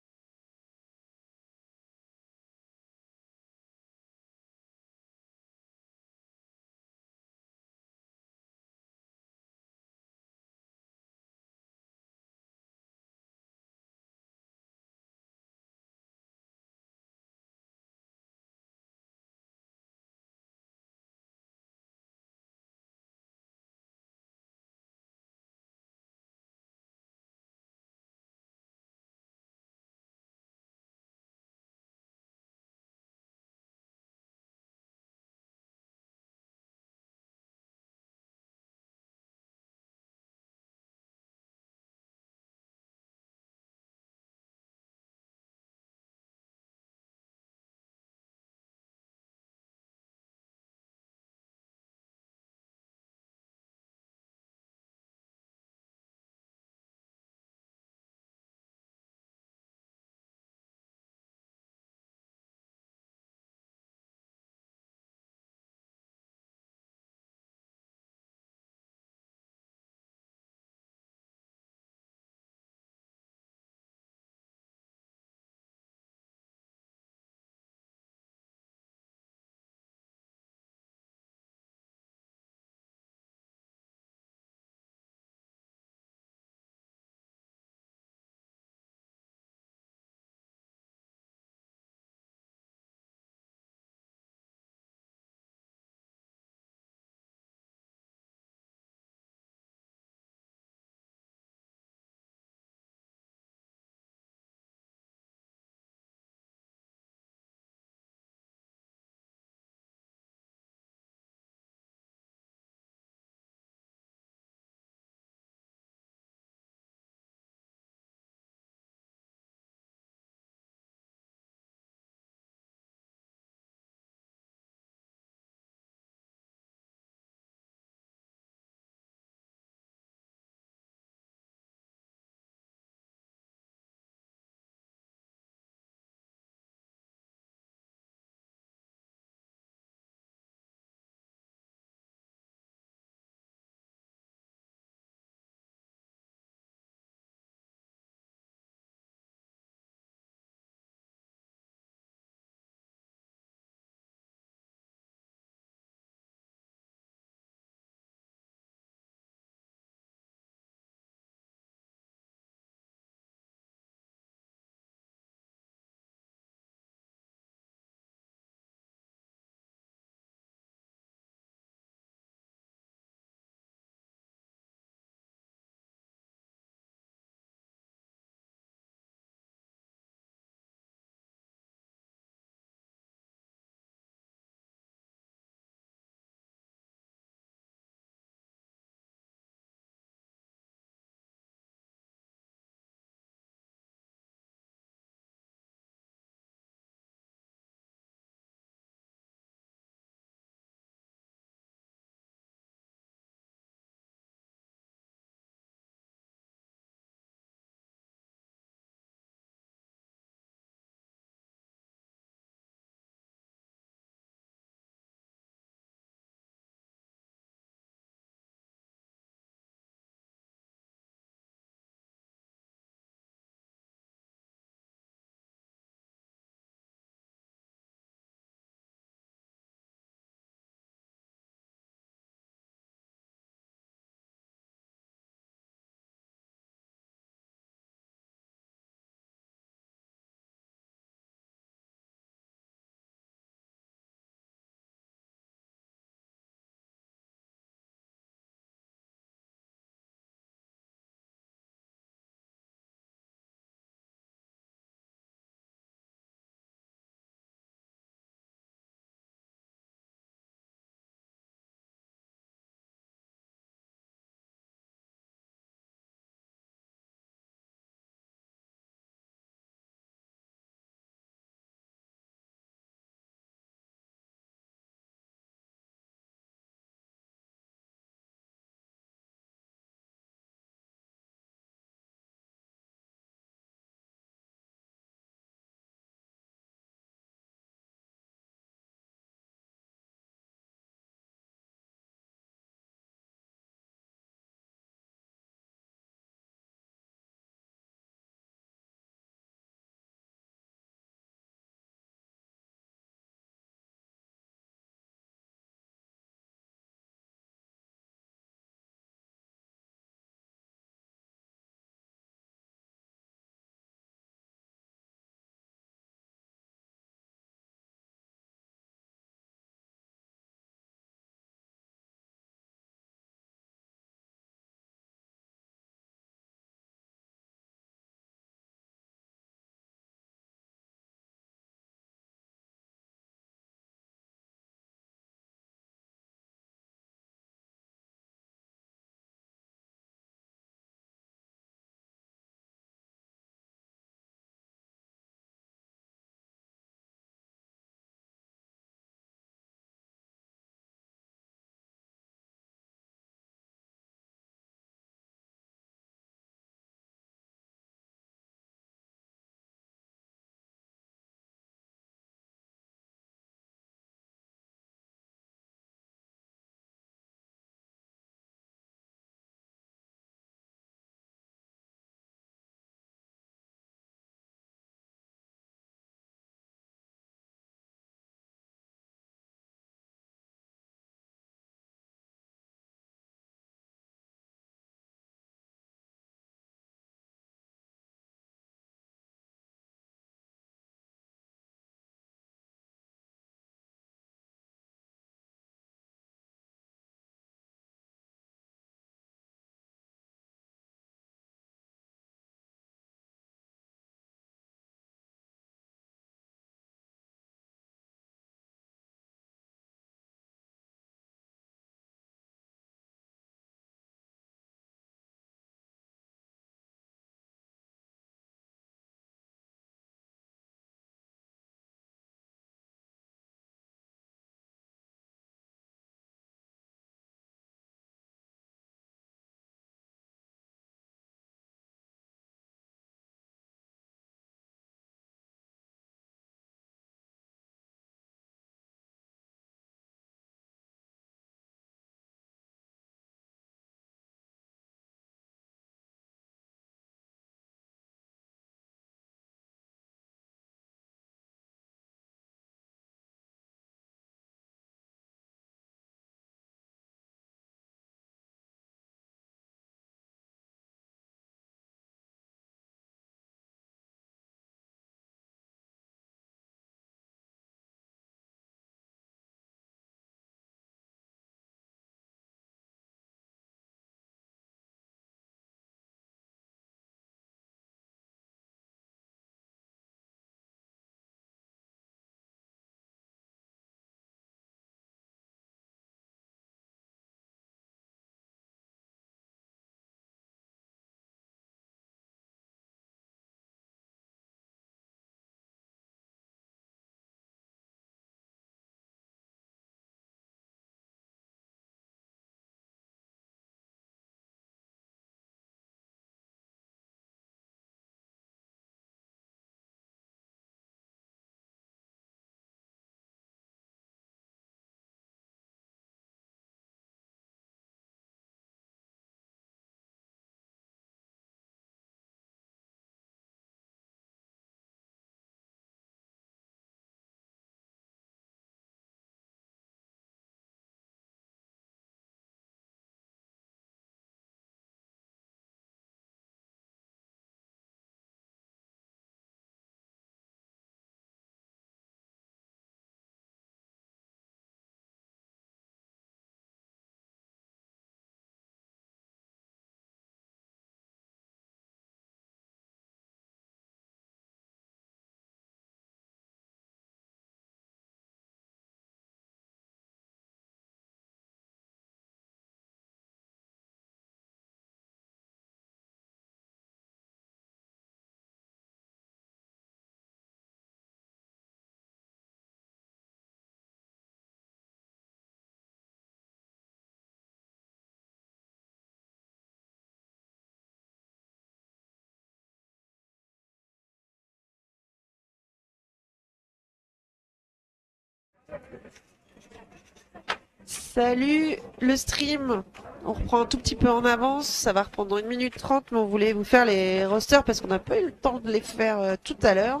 Salut le stream. On reprend un tout petit peu en avance. Ça va reprendre 1 minute 30, mais on voulait vous faire les rosters parce qu'on n'a pas eu le temps de les faire tout à l'heure.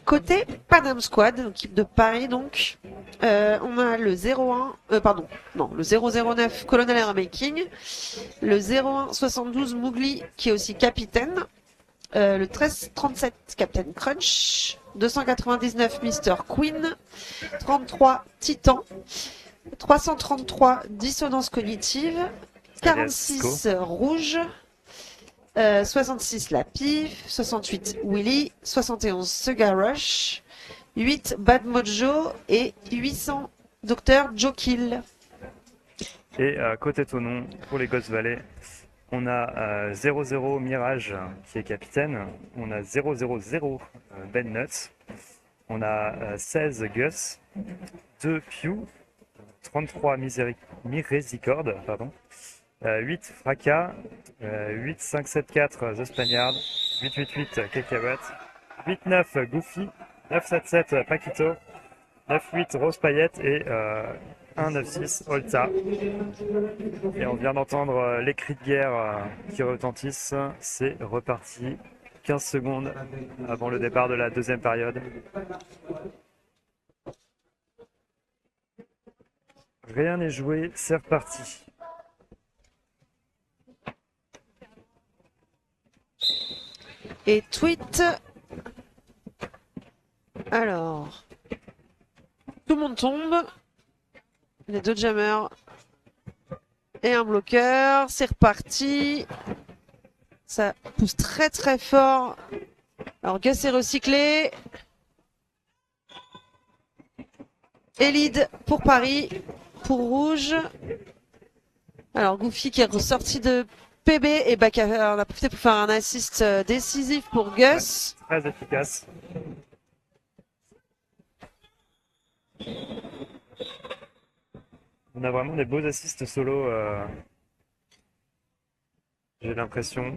Côté Panam Squad, équipe de Paris donc, on a le 01, pardon, non, le 009 Colonel Airmaking, le 01 72 Mowgli qui est aussi capitaine, le 1337 Captain Crunch, 299 Mr. Queen, 33 Titan, 333 Dissonance Cognitive, Alias Cisco. 46 Rouge, 66 la pif, 68 Willy, 71 Sugar Rush, 8 Bad Mojo et 800 Dr. Joe Kill. Et côté Tonon, pour les Ghost Valley, on a 00 Mirage qui est capitaine, on a 000 Ben Nuts, on a 16 Gus, 2 Pew, 33 Miséricorde, pardon, 8 Fracas, 8574 The Spaniard, 888 Cacahuète, 89 Goofy, 977 Paquito, 98 Rose Paillette et 196 Olta. Et on vient d'entendre les cris de guerre qui retentissent. C'est reparti 15 secondes avant le départ de la deuxième période. Rien n'est joué, c'est reparti. Et tweet. Alors. Tout le monde tombe. Les deux jammers. Et un bloqueur. C'est reparti. Ça pousse très très fort. Alors Gus est recyclé. Elide pour Paris. Pour Rouge. Alors Goofy qui est ressorti de PB et on a profité pour faire un assist décisif pour Gus. Ouais, très efficace. On a vraiment des beaux assists solo. J'ai l'impression.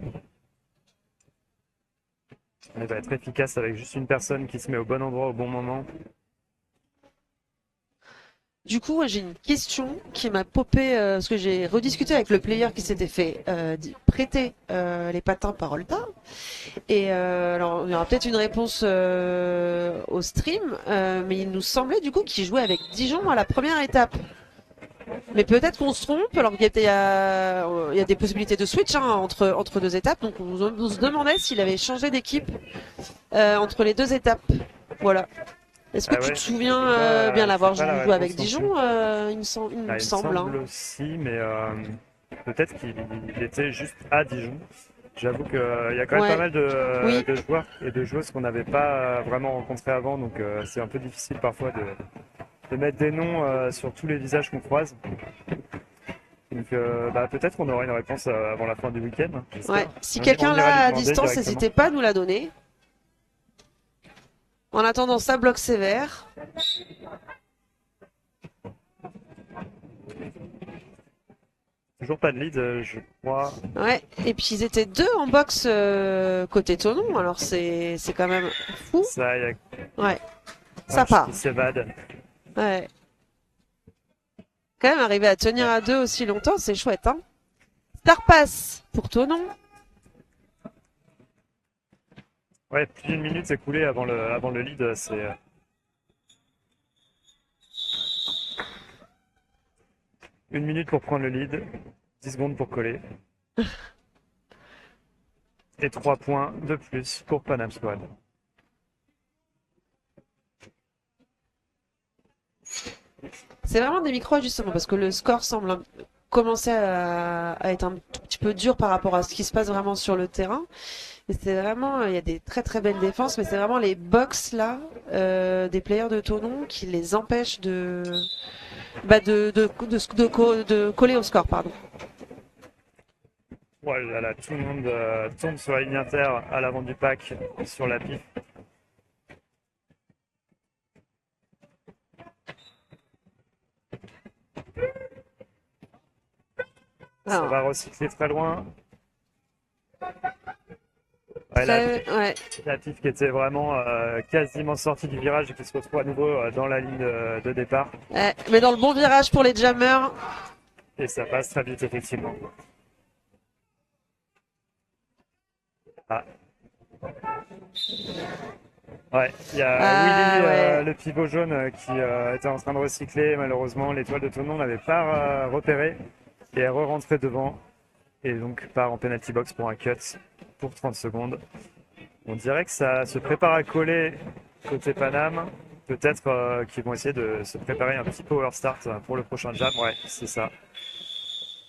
On va être efficace avec juste une personne qui se met au bon endroit au bon moment. Du coup, j'ai une question qui m'a popé, parce que j'ai rediscuté avec le player qui s'était fait prêter les patins par Olta. Et alors, il y aura peut-être une réponse au stream, mais il nous semblait du coup qu'il jouait avec Dijon à la première étape. Mais peut-être qu'on se trompe, alors qu'il y a des possibilités de switch entre deux étapes, donc on se demandait s'il avait changé d'équipe entre les deux étapes. Voilà. Est-ce que tu te souviens bien l'avoir joué avec Dijon il me semble, il me semble aussi, mais peut-être qu'il était juste à Dijon. J'avoue qu'il y a quand même pas mal de joueurs et de joueuses qu'on n'avait pas vraiment rencontrés avant, donc c'est un peu difficile parfois de mettre des noms sur tous les visages qu'on croise. Donc peut-être qu'on aura une réponse avant la fin du week-end. Ouais. Si quelqu'un l'a à distance, n'hésitez pas à nous la donner. En attendant, ça bloque sévère. Toujours pas de lead, je crois. Ouais, et puis ils étaient deux en box côté Tonon, alors c'est quand même fou. Ça, y a... Ouais, ça part. Qui s'évade. Ouais. Quand même, arriver à tenir à deux aussi longtemps, c'est chouette, hein. Star pass pour Tonon. Ouais, plus d'une minute écoulée avant le lead, c'est... Une minute pour prendre le lead, 10 secondes pour coller. Et 3 points de plus pour Panam Squad. C'est vraiment des micros justement parce que le score semble commencer à être un tout petit peu dur par rapport à ce qui se passe vraiment sur le terrain. Et c'est vraiment, il y a des très très belles défenses, mais c'est vraiment les box là des players de Tonon qui les empêchent de coller au score, pardon. Voilà, là, tout le monde tombe sur la ligne inter à l'avant du pack sur la pif. Ça va recycler très loin. Ouais, Ouais. la pif qui était vraiment quasiment sortie du virage et qui se retrouve à nouveau dans la ligne de départ. Ouais, mais dans le bon virage pour les jammers. Et ça passe très vite, effectivement. Ah. Ouais, il y a Ah, Willy, ouais. le pivot jaune, qui était en train de recycler. Malheureusement, l'étoile de Tonon n'avait pas repéré et est re-rentrée devant. Et donc part en penalty box pour un cut pour 30 secondes. On dirait que ça se prépare à coller côté Paname. Peut-être qu'ils vont essayer de se préparer un petit power start pour le prochain jam. Ouais, c'est ça.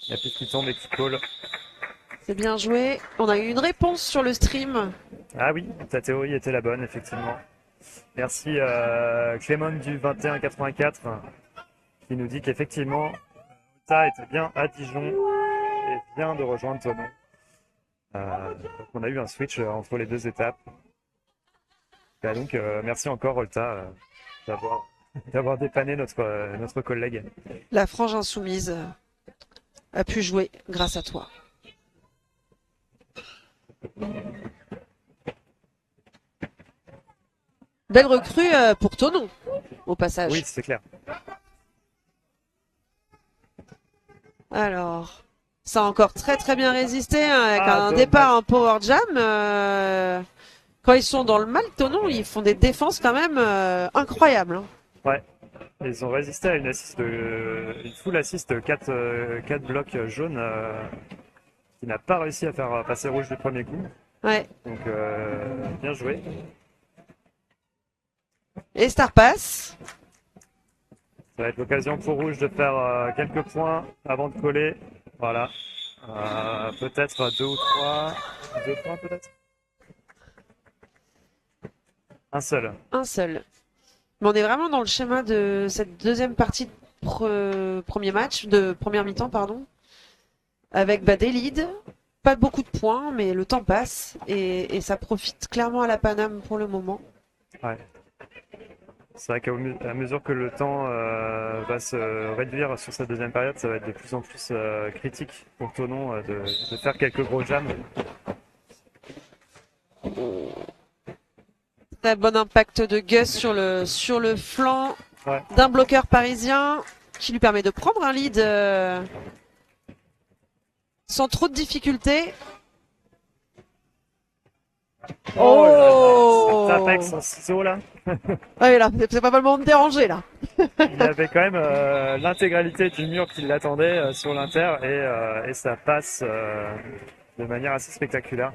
Il y a plus qui tombe et qui colle. C'est bien joué. On a eu une réponse sur le stream. Ah oui, ta théorie était la bonne, effectivement. Merci Clément du 2184 qui nous dit qu'effectivement, Ota était bien à Dijon et vient de rejoindre Tonon. Donc on a eu un switch entre les deux étapes. Bah donc merci encore Olta d'avoir dépanné notre collègue. La frange insoumise a pu jouer grâce à toi. Belle recrue pour Tonon, au passage. Oui, c'est clair. Alors, ça a encore très très bien résisté hein, avec Ah, un dommage. départ en power jam. Quand ils sont dans le mal, Tonon, ils font des défenses quand même incroyables. Hein. Ouais. Ils ont résisté à une full assist 4 blocs jaunes qui n'a pas réussi à faire passer rouge du premier coup. Ouais. Donc bien joué. Et Star Pass. Ça va être l'occasion pour rouge de faire quelques points avant de coller. Voilà. Peut-être 2 ou 3. 2 points peut-être. Un seul. Un seul. Mais on est vraiment dans le schéma de cette deuxième partie de premier match, de première mi-temps, pardon. Avec des leads, pas beaucoup de points, mais le temps passe et ça profite clairement à la Paname pour le moment. Ouais. C'est vrai qu'à mesure que le temps va se réduire sur cette deuxième période, ça va être de plus en plus critique pour Tonon de faire quelques gros jams. Très bon impact de Gus sur le flanc Ouais. d'un bloqueur parisien qui lui permet de prendre un lead sans trop de difficultés. Oh là là, cet Apex en ciseaux là. Ah oui, là, c'est pas vraiment de déranger là. Il avait quand même l'intégralité du mur qui l'attendait sur l'inter et ça passe de manière assez spectaculaire.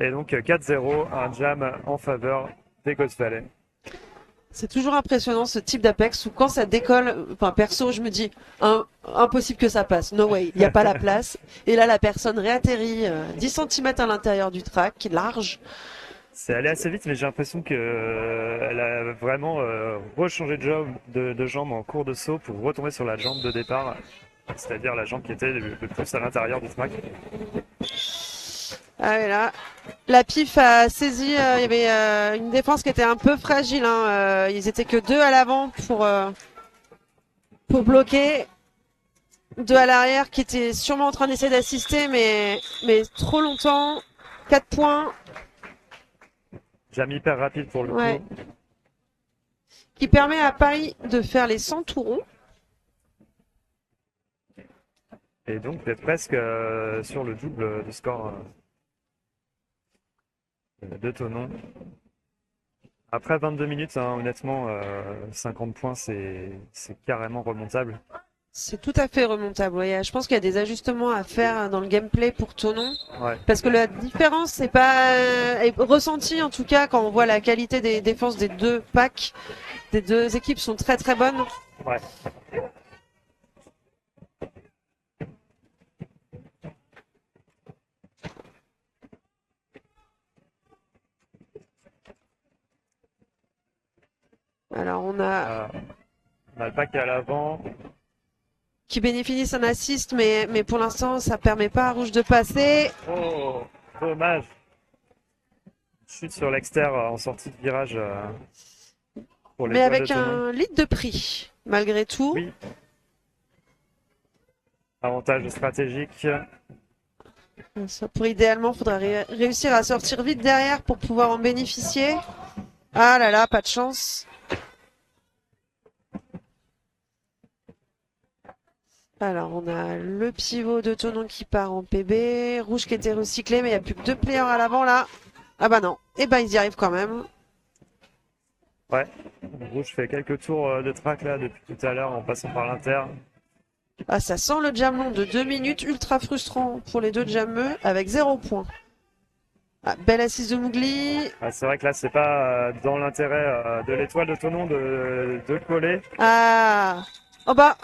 Et donc 4-0, un jam en faveur des Ghost Valley. C'est toujours impressionnant ce type d'Apex où quand ça décolle, enfin perso, je me dis impossible que ça passe, no way, il n'y a pas la place. Et là, la personne réatterrit 10 cm à l'intérieur du track, large. C'est allé assez vite, mais j'ai l'impression qu'elle a vraiment rechangé de jambe en cours de saut pour retomber sur la jambe de départ, c'est-à-dire la jambe qui était le plus à l'intérieur du track. Ah oui, là, la PIF a saisi, il y avait une défense qui était un peu fragile. Hein, ils étaient que 2 à l'avant pour bloquer. 2 à l'arrière qui étaient sûrement en train d'essayer d'assister, mais trop longtemps. 4 points. Jam hyper rapide pour le Ouais. coup. Qui permet à Paris de faire les 100 tourons. Et donc d'être presque sur le double de score de Tonon. Après 22 minutes, hein, honnêtement, 50 points, c'est carrément remontable. C'est tout à fait remontable. Ouais. Je pense qu'il y a des ajustements à faire dans le gameplay pour Tonon. Ouais. Parce que la différence est pas est ressentie en tout cas quand on voit la qualité des défenses des deux packs. Des deux équipes sont très très bonnes. Ouais. Alors on a On a le pack à l'avant. qui bénéficie d'un assist, mais pour l'instant ça permet pas à Rouge de passer. Oh, dommage. Chute sur l'exter en sortie de virage pour les Mais toiles avec de Tonon. un lead de prix, malgré tout. Oui. Avantage stratégique. Idéalement, il faudrait réussir à sortir vite derrière pour pouvoir en bénéficier. Ah là là, pas de chance. Alors, on a le pivot de Tonon qui part en PB. Rouge qui était recyclé, mais il n'y a plus que 2 players à l'avant là. Ah bah non. Eh ben, ils y arrivent quand même. Ouais, Rouge fait quelques tours de track là depuis tout à l'heure en passant par l'inter. Ah, ça sent le jam long de 2 minutes. Ultra frustrant pour les deux jammeux avec 0 points. Ah, belle assise de Mougli. Ah, c'est vrai que là, c'est pas dans l'intérêt de l'étoile de Tonon de coller. Ah. Oh bah.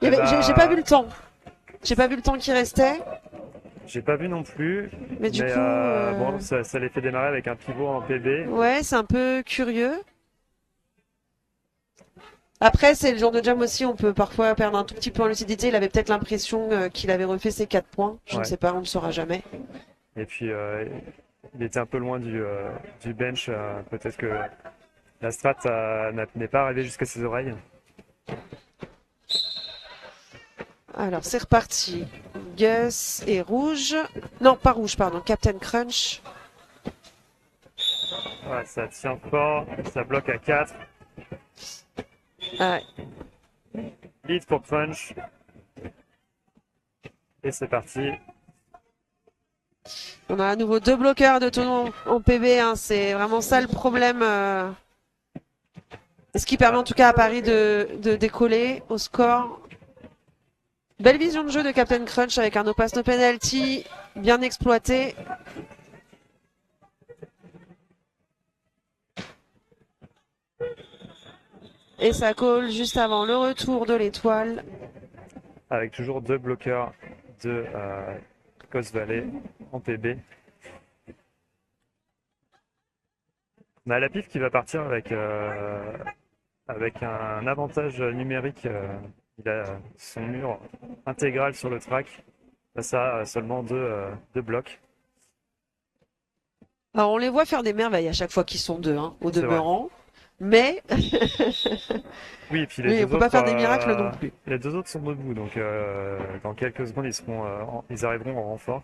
Eh J'ai pas vu bah, le temps. J'ai pas vu le temps qui restait. j'ai pas vu non plus, Mais du mais coup, bon, ça les fait démarrer avec un pivot en PB. ouais, c'est un peu curieux. Après, c'est le genre de jam aussi, on peut parfois perdre un tout petit peu en lucidité. Il avait peut-être l'impression qu'il avait refait ses 4 points. Je ne Ouais. sais pas, on ne saura jamais. Et puis, il était un peu loin du bench. Peut-être que la strat n'est pas arrivée jusqu'à ses oreilles. Alors, c'est reparti. Gus et Rouge. Non, pas Rouge, pardon. Captain Crunch. Ouais, ça tient fort, ça bloque à 4. Ah, Lead pour Crunch. Et c'est parti. on a à nouveau 2 bloqueurs de Tonon en PB. Hein. C'est vraiment ça le problème. Ce qui permet en tout cas à Paris de décoller au score. Belle vision de jeu de Captain Crunch avec un no pass no penalty bien exploité. Et ça colle juste avant le retour de l'étoile. Avec toujours 2 bloqueurs de Coast Valley en PB. On a la pif qui va partir avec un avantage numérique. Il a son mur intégral sur le track. Face à seulement deux blocs. Alors on les voit faire des merveilles à chaque fois qu'ils sont deux, hein, au C'est vrai. demeurant. Mais Oui, et puis oui, on peut pas faire des miracles non plus. les deux autres sont debout, donc dans quelques secondes ils arriveront en renfort.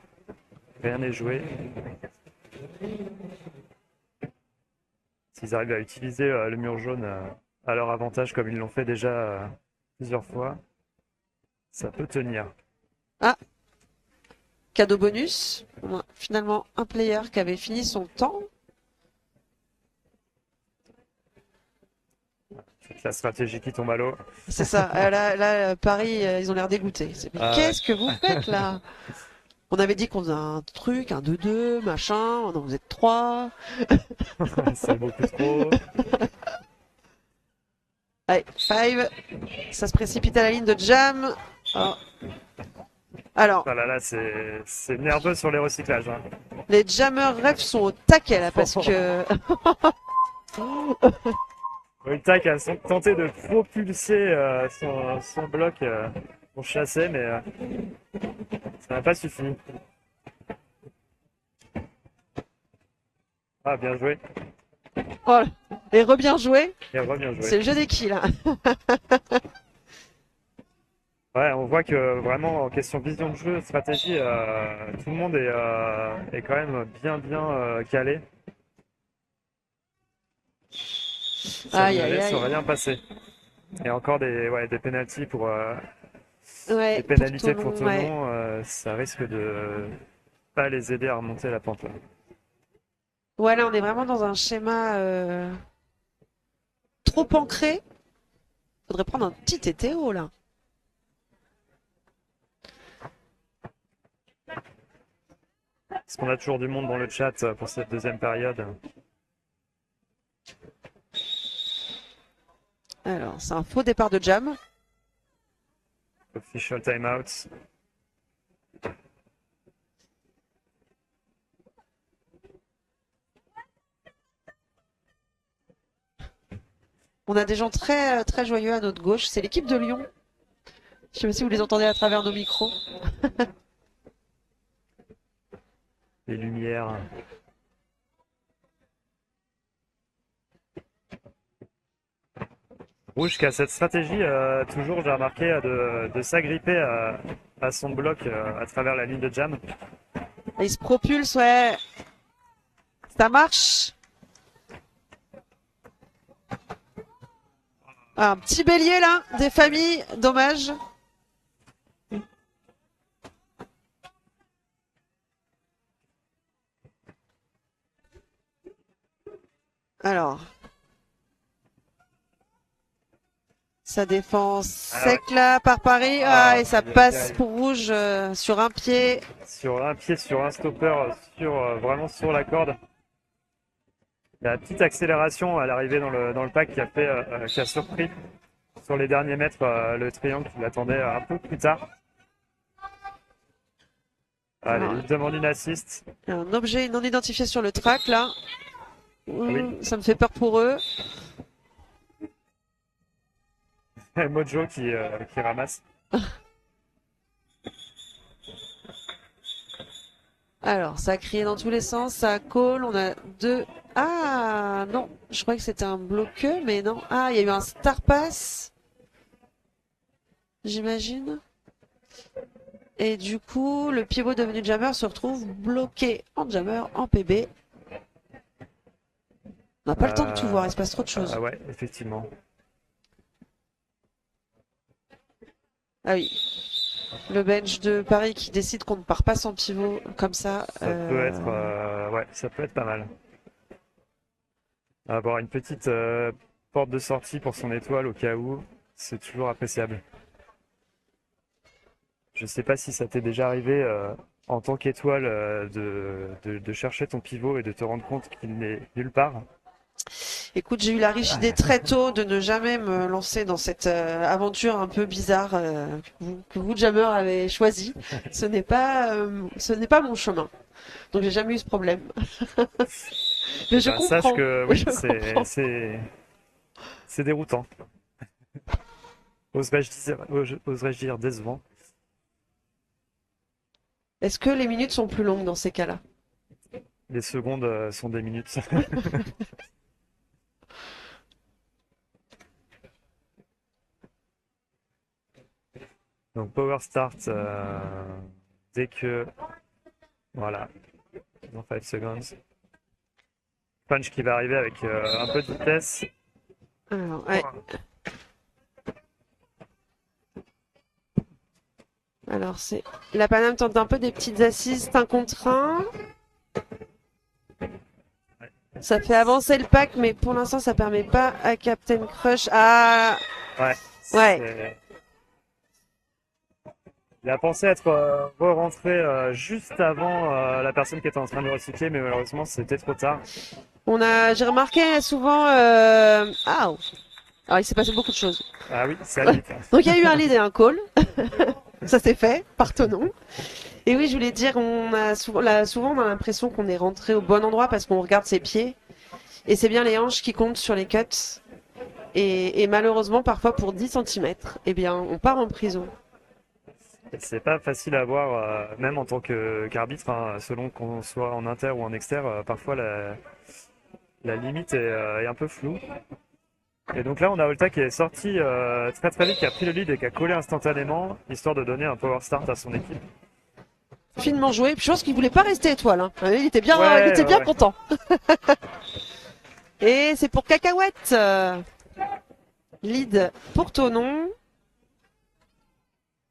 Rien n'est joué. S'ils arrivent à utiliser le mur jaune à leur avantage comme ils l'ont fait déjà plusieurs fois, ça peut tenir. Ah, cadeau bonus. On a finalement un player qui avait fini son temps. C'est la stratégie qui tombe à l'eau. C'est ça. Là, Paris, ils ont l'air dégoûtés. Mais Ah ouais. qu'est-ce que vous faites là? On avait dit qu'on faisait un truc, un 2-2, machin. Non, vous êtes 3. C'est beaucoup trop. Allez, 5. Ça se précipite à la ligne de jam. Oh. Alors, Ah là là, c'est nerveux sur les recyclages. Hein. les jammers refs sont au taquet là parce que Wojtak a tenté de propulser son bloc pour chasser, mais ça n'a pas suffi. Ah, bien joué. oh, et re-bien joué. Et bien joué. C'est le jeu des kills là. Ouais, on voit que vraiment en question vision de jeu, stratégie, tout le monde est quand même bien calé. Ça Aïe ne aïe laisse aïe. rien passer. Et encore des pénaltys pour Ouais, des pénalités Tonon, pour Tonon, ça risque de pas les aider à remonter la pente là. Ouais, là on est vraiment dans un schéma trop ancré. Faudrait prendre un petit TTO là. Est-ce qu'on a toujours du monde dans le chat pour cette deuxième période? Alors, c'est un faux départ de jam. Official timeout. On a des gens très très joyeux à notre gauche. C'est l'équipe de Lyon. Je sais pas si vous les entendez à travers nos micros. Les lumières. Rouge qui a cette stratégie, toujours j'ai remarqué, de s'agripper à son bloc à travers la ligne de jam. Il se propulse, ouais. Ça marche. Ah, un petit bélier là, des familles, dommage. Alors. Ça défense sec là par Paris. Ah, et ça passe pour rouge sur un pied. Sur un pied, sur un stopper, vraiment sur la corde. La petite accélération à l'arrivée dans le pack qui a surpris sur les derniers mètres le triangle qui l'attendait un peu plus tard. Allez, il demande une assist. Il y a un objet non identifié sur le track là. Oui. Ça me fait peur pour eux. Mojo qui ramasse. Alors, ça a crié dans tous les sens, ça colle, on a deux... Ah, non, je croyais que c'était un bloqueux, mais non. Ah, il y a eu un star pass, j'imagine. Et du coup, le pivot devenu jammer se retrouve bloqué en jammer, en PB. On n'a pas le temps de tout voir, il se passe trop de choses. Ouais, effectivement. Ah oui. Le bench de Paris qui décide qu'on ne part pas sans pivot comme ça. Ça peut être, ouais, ça peut être pas mal. Avoir une petite porte de sortie pour son étoile au cas où, c'est toujours appréciable. Je sais pas si ça t'est déjà arrivé en tant qu'étoile de chercher ton pivot et de te rendre compte qu'il n'est nulle part. Écoute, j'ai eu la riche idée très tôt de ne jamais me lancer dans cette aventure un peu bizarre que vous, Jammer, avez choisi. Ce n'est pas mon chemin. Donc j'ai jamais eu ce problème. Mais je comprends. Sache que oui, Je comprends. c'est déroutant. Oserais-je dire décevant. Est-ce que les minutes sont plus longues dans ces cas-là? Les secondes sont des minutes. Donc power start dès que voilà, dans 5 seconds. Punch qui va arriver avec un peu de vitesse. Alors, ouais. Alors c'est la Paname tente un peu des petites assises, un contre un. Ça fait avancer le pack, mais pour l'instant ça permet pas à Captain Crush. Ah Ouais. ouais. Il a pensé être re-rentré juste avant la personne qui était en train de le recycler, mais malheureusement c'était trop tard. J'ai remarqué souvent. Ah, alors il s'est passé beaucoup de choses. Ah oui, c'est à limite. Donc il y a eu un lead et un call. Ça s'est fait par Tonon. Et oui, je voulais dire, souvent on a l'impression qu'on est rentré au bon endroit parce qu'on regarde ses pieds. Et c'est bien les hanches qui comptent sur les cuts. Et malheureusement, parfois pour 10 cm, eh bien, on part en prison. C'est pas facile à voir, même en tant qu'arbitre, hein, selon qu'on soit en inter ou en exter, parfois la limite est un peu floue. Et donc là, on a Olta qui est sorti très très vite, qui a pris le lead et qui a collé instantanément, histoire de donner un power start à son équipe. Finement joué. Puis je pense qu'il voulait pas rester étoile. Hein. Il était bien, Ouais. content. Et c'est pour Cacahuète. Lead pour Tonon.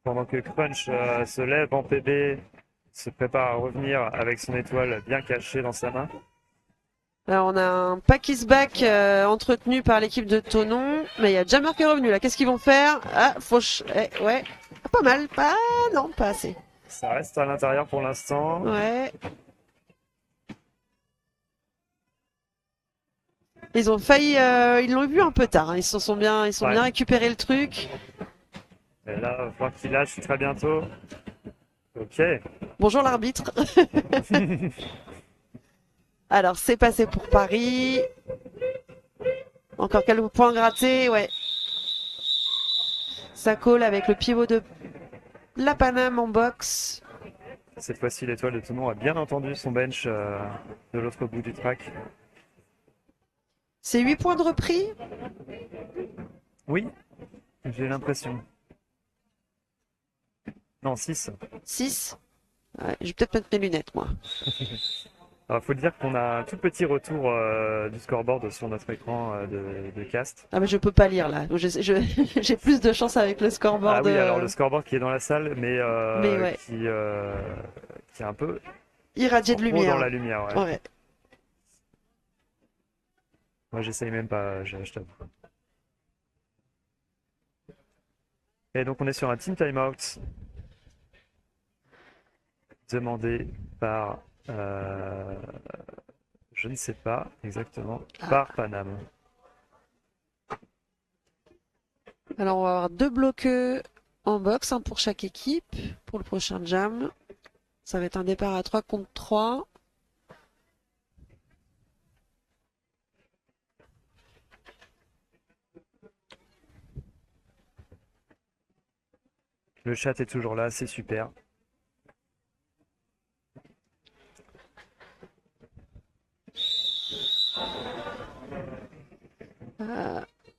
Pendant que Crunch se lève en PB, se prépare à revenir avec son étoile bien cachée dans sa main. Alors on a un pack is back entretenu par l'équipe de Tonon, mais il y a Jammer qui est revenu là. Qu'est-ce qu'ils vont faire? Ah, ouais, pas mal, non, pas assez. Ça reste à l'intérieur pour l'instant. Ouais. Ils ont failli, ils l'ont vu un peu tard. Hein. Ils sont bien récupéré le truc. Et là, il va falloir qu'il lâche très bientôt. Ok. Bonjour l'arbitre. Alors, c'est passé pour Paris. Encore quelques points grattés, ouais. Ça colle avec le pivot de la Paname en box. Cette fois-ci, l'étoile de Tonon a bien entendu son bench de l'autre bout du track. C'est 8 points de repris? Oui, j'ai l'impression. Non, 6. 6. Ouais, je vais peut-être mettre mes lunettes, moi. Alors, faut dire qu'on a un tout petit retour du scoreboard sur notre écran de cast. Ah, mais je peux pas lire là. Donc, j'ai plus de chance avec le Ah scoreboard. oui, alors le scoreboard qui est dans la salle, mais Mais ouais, qui est un peu irradié de trop dans lumière. la lumière, ouais. Ouais. Moi, j'essaye même pas, je t'avoue. Et donc, on est sur un team timeout demandé par, je ne sais pas exactement, Ah. par Paname. Alors, on va avoir 2 bloqueux en boxe, un pour chaque équipe, pour le prochain jam. Ça va être un départ à 3 contre 3. Le chat est toujours là, c'est super.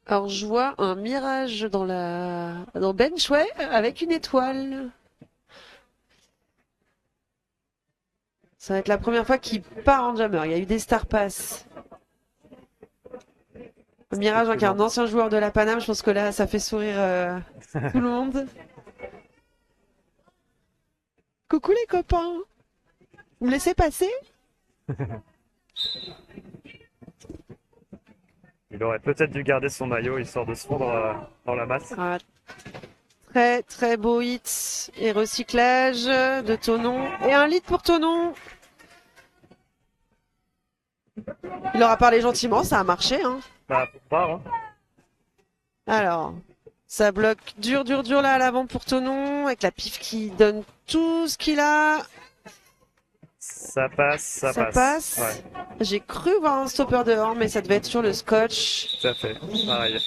Alors, je vois un mirage dans bench, ouais, avec une étoile. Ça va être la première fois qu'il part en jammer. Il y a eu des star pass. Mirage incarne un ancien joueur de la Paname. Je pense que là, ça fait sourire tout le monde. Coucou les copains. Vous me laissez passer? Il aurait peut-être dû garder son maillot histoire de se fondre dans la masse. Ah, très très beau hit et recyclage de Tonon. Et un lead pour Tonon. Il leur a parlé gentiment, ça a marché, hein. Bah, pour voir, hein. Alors, ça bloque dur là à l'avant pour Tonon, avec la pif qui donne tout ce qu'il a. Ça passe, ça Ça passe. Ouais, J'ai cru voir un stopper dehors, mais ça devait être sur le scotch. tout à fait. Pareil.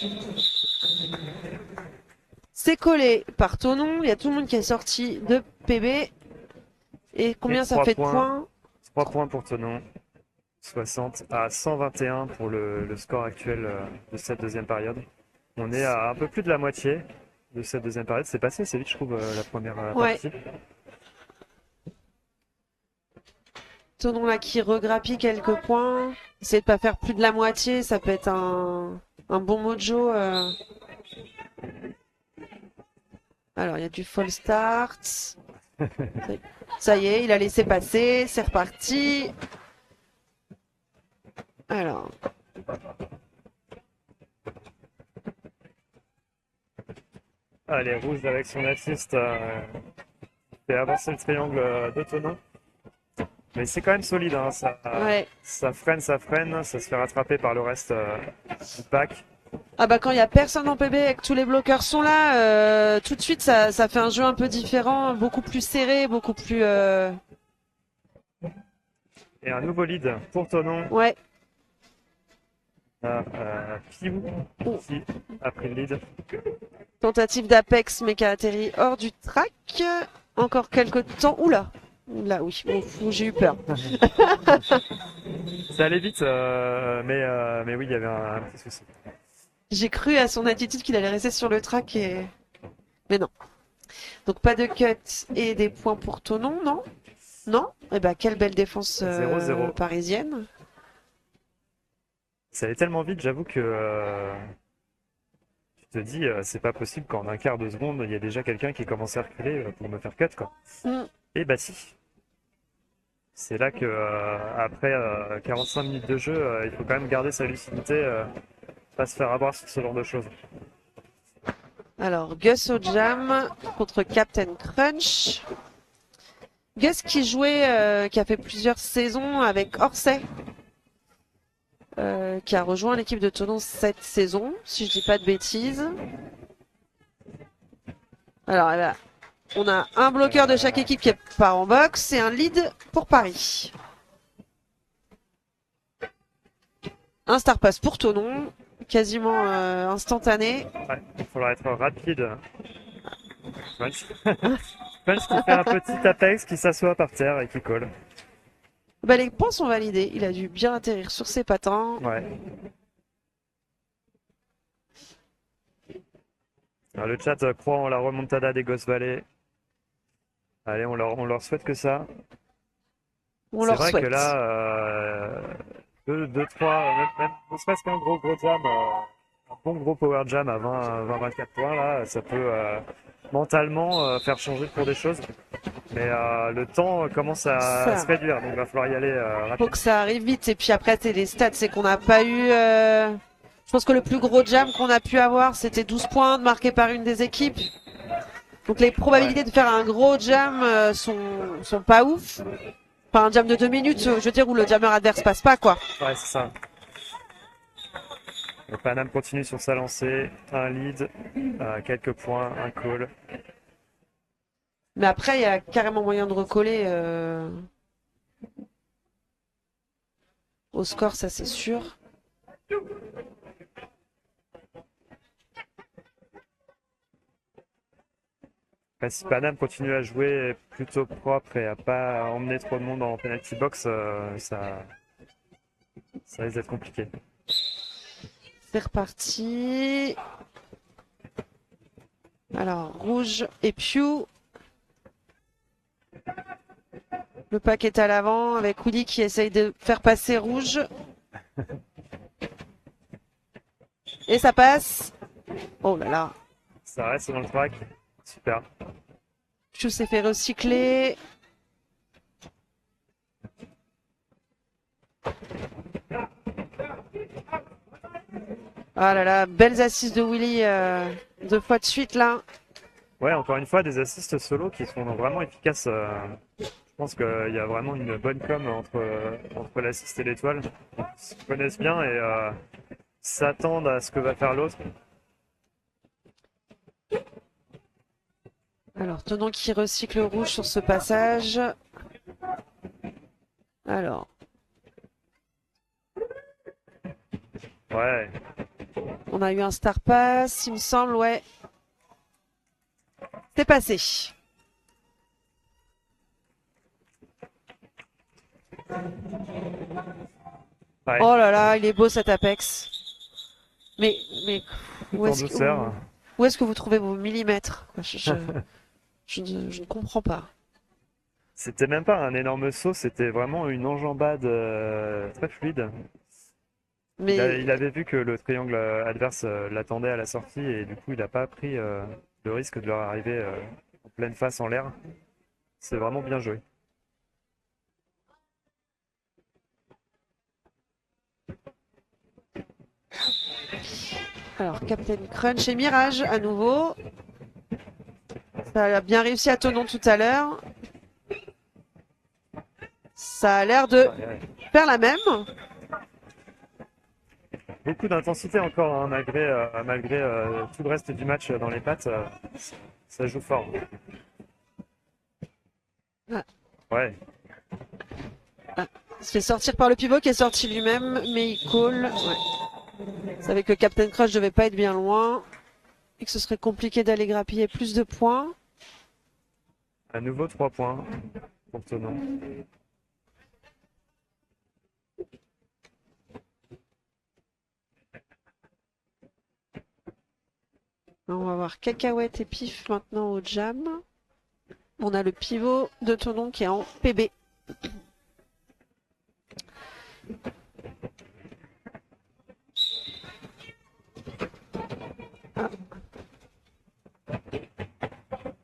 C'est collé par Tonon. Il y a tout le monde qui est sorti de PB. Et combien Et ça 3 fait de points. points? 3 points pour Tonon. 60 à 121 pour le score actuel de cette deuxième période. On est à un peu plus de la moitié de cette deuxième période. C'est passé assez vite, je trouve, la première Ouais. partie. Tonon là qui regrappille quelques points. Essayer de pas faire plus de la moitié, ça peut être un bon mojo. Alors, il y a du fall start. Ça y est, il a laissé passer. C'est reparti. Alors, Allez, Rouge avec son assist fait avancer le triangle de Tonon. Mais c'est quand même solide, hein. ouais. Ça freine, ça se fait rattraper par le reste du pack. Ah bah quand il y a personne en PB et que tous les bloqueurs sont là, tout de suite ça fait un jeu un peu différent, beaucoup plus serré, beaucoup plus... Et un nouveau lead pour Tonon. Ouais. Piou qui a pris le lead. Tentative d'Apex mais qui a atterri hors du track. Encore quelques temps. Oula. Là oui, j'ai eu peur. Ça allait vite, mais oui, il y avait un petit souci. J'ai cru à son attitude qu'il allait rester sur le track et... Mais non. Donc pas de cut et des points pour Tonon, non? Non? Eh ben quelle belle défense 0-0. parisienne. Ça allait tellement vite, j'avoue que tu te dis, c'est pas possible qu'en un quart de seconde, il y a déjà quelqu'un qui commence à reculer pour me faire cut, quoi. Et bah si. C'est là que après 45 minutes de jeu, il faut quand même garder sa lucidité, pas se faire avoir sur ce genre de choses. Alors, Gus au jam contre Captain Crunch. Gus qui jouait, qui a fait plusieurs saisons avec Orsay, qui a rejoint l'équipe de Tonon cette saison, si je dis pas de bêtises. Alors, là, on a un bloqueur de chaque équipe qui part en boxe et un lead pour Paris. Un star pass pour Tonon, quasiment instantané. Ouais, il faudra être rapide. Punch. Punch qui fait un petit apex, qui s'assoit par terre et qui colle. Bah, les points sont validés. Il a dû bien atterrir sur ses patins. Ouais. Alors, le chat croit en la remontada des Ghost Valley. Allez, on leur souhaite que ça. On C'est leur vrai que souhaite. là, deux, trois, même ne serait-ce qu'un gros jam, un bon gros power jam à 24 points, là, ça peut mentalement faire changer le cours des choses. Mais le temps commence à se Ça, réduire, donc il va falloir y aller faut que rapidement. ça arrive vite. Et puis après, c'est les stats, c'est qu'on n'a pas eu. Je pense que le plus gros jam qu'on a pu avoir, c'était 12 points marqués par une des équipes. Donc les Ouais, probabilités de faire un gros jam sont pas ouf. Enfin, un jam de 2 minutes, je veux dire, où le jammer adverse passe pas, quoi. ouais, c'est ça. Le Paname continue sur sa lancée, un lead, quelques points, un call. Mais après, il y a carrément moyen de recoller au score, ça c'est sûr. Enfin, si Paname continue à jouer plutôt propre et à pas emmener trop de monde en penalty box, ça risque d'être compliqué. C'est reparti. Alors, rouge et Pew. Le pack est à l'avant avec Willy qui essaye de faire passer rouge. Et ça passe. Oh là là. Ça reste dans le track. Super. Pew s'est fait recycler. Ah là là, belles assises de Willy 2 fois de suite là. Ouais, encore une fois, des assists solo qui sont vraiment efficaces. Je pense qu'il y a vraiment une bonne com entre l'assist et l'étoile. Ils se connaissent bien et s'attendent à ce que va faire l'autre. Alors, Tenon qui recycle rouge sur ce passage. Alors, Ouais, on a eu un star pass, il me semble, ouais. C'est passé. ouais, Oh là là, il est beau cet Apex. Mais tout où en est-ce que, douceur. où est-ce que vous trouvez vos millimètres? Je ne comprends pas. C'était même pas un énorme saut, c'était vraiment une enjambade très fluide. Mais Il avait vu que le triangle adverse l'attendait à la sortie et du coup il n'a pas pris le risque de leur arriver en pleine face en l'air. C'est vraiment bien joué. alors, Captain Crunch et Mirage à nouveau. Ça a bien réussi à Tenon tout à l'heure. Ça a l'air de Ouais, ouais. faire la même. Beaucoup d'intensité encore, hein, malgré tout le reste du match dans les pattes. Ça joue fort. Ah, Ouais, il se fait sortir par le pivot qui est sorti lui-même, mais il call. Ouais. Il savait que Captain Crunch devait pas être bien loin et que ce serait compliqué d'aller grappiller plus de points. à nouveau 3 points pour Tonon. On va voir Cacahuète et Pif maintenant au jam. On a le pivot de Tonon qui est en PB.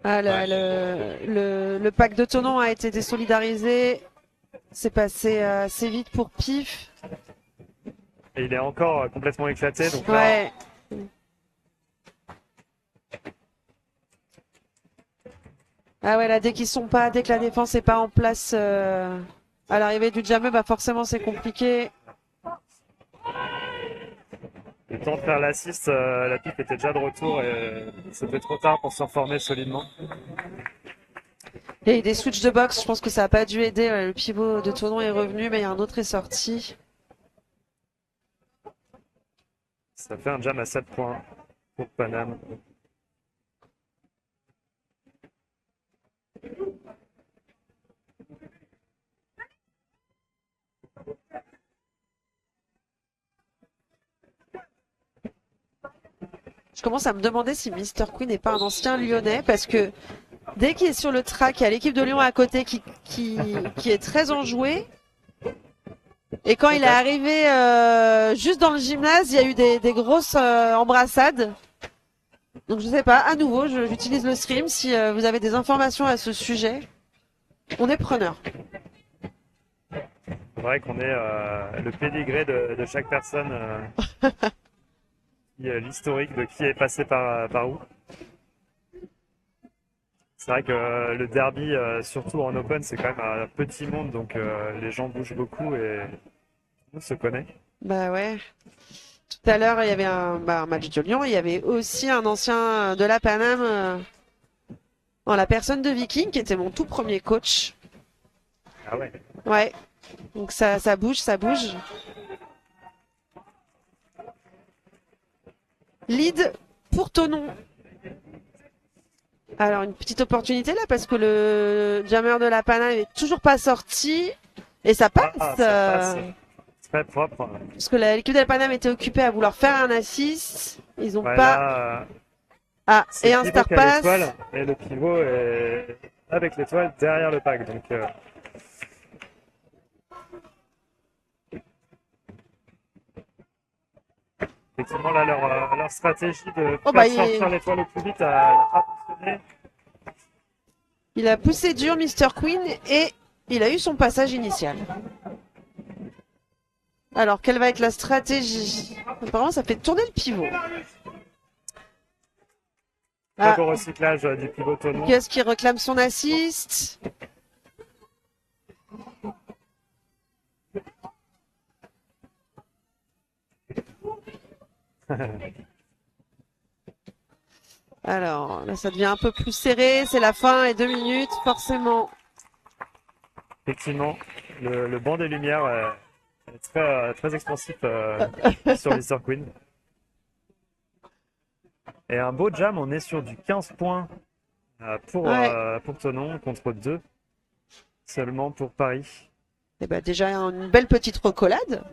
Ah, Ouais. le pack de Tonon a été désolidarisé. C'est passé assez vite pour Pif. Et il est encore complètement éclaté, donc là, Ouais. Ah ouais, là, dès que la défense est pas en place à l'arrivée du jammer, bah forcément c'est compliqué. le temps de faire l'assist, la pipe était déjà de retour et c'était trop tard pour se reformer solidement. Il y a eu des switches de box, je pense que ça a pas dû aider. Le pivot de Tonon est revenu, mais il y a un autre est sorti. Ça fait un jam à 7 points pour Paname. Je commence à me demander si Mr. Queen n'est pas un ancien lyonnais, parce que Dès qu'il est sur le track, il y a l'équipe de Lyon à côté qui est très enjouée. Et quand il est arrivé juste dans le gymnase, il y a eu des grosses embrassades. Donc je sais pas, à nouveau, j'utilise le stream. Si vous avez des informations à ce sujet, on est preneur. C'est vrai qu'on est le pédigré de chaque personne, l'historique de qui est passé par où. C'est vrai que le derby, surtout en open, c'est quand même un petit monde, donc les gens bougent beaucoup et on se connaît. Bah ouais. Tout à l'heure, il y avait un match de Lyon. Il y avait aussi un ancien de la Paname, en la personne de Viking, qui était mon tout premier coach. Ah ouais. Ouais. Donc ça bouge, ça bouge. Lead pour Tonon. Alors une petite opportunité là parce que le jammer de la Paname est toujours pas sorti et ça passe. Ah, ça passe. Très propre. Parce que l'équipe de la Paname était occupée à vouloir faire un assist. Ils ont Ouais, pas. là, Ah, c'est et le un pivot star qui a pass. l'étoile et le pivot est avec l'étoile derrière le pack. Donc, effectivement, là, leur stratégie de Oh, faire bah, sortir l'étoile au plus vite a pas fonctionné. il a poussé dur Mr. Queen et il a eu son passage initial. Alors, quelle va être la stratégie? Apparemment, ça fait tourner le pivot. Pas Ah, au recyclage du pivot Tonon. Gus qui réclame son assist. Alors, là, ça devient un peu plus serré. C'est la fin et 2 minutes, forcément. Effectivement, le banc des lumières est très expansif sur Mr. Queen. Et un beau jam, on est sur du 15 points pour Tonon contre 2 seulement pour Paris. Et bah, déjà, une belle petite recolade.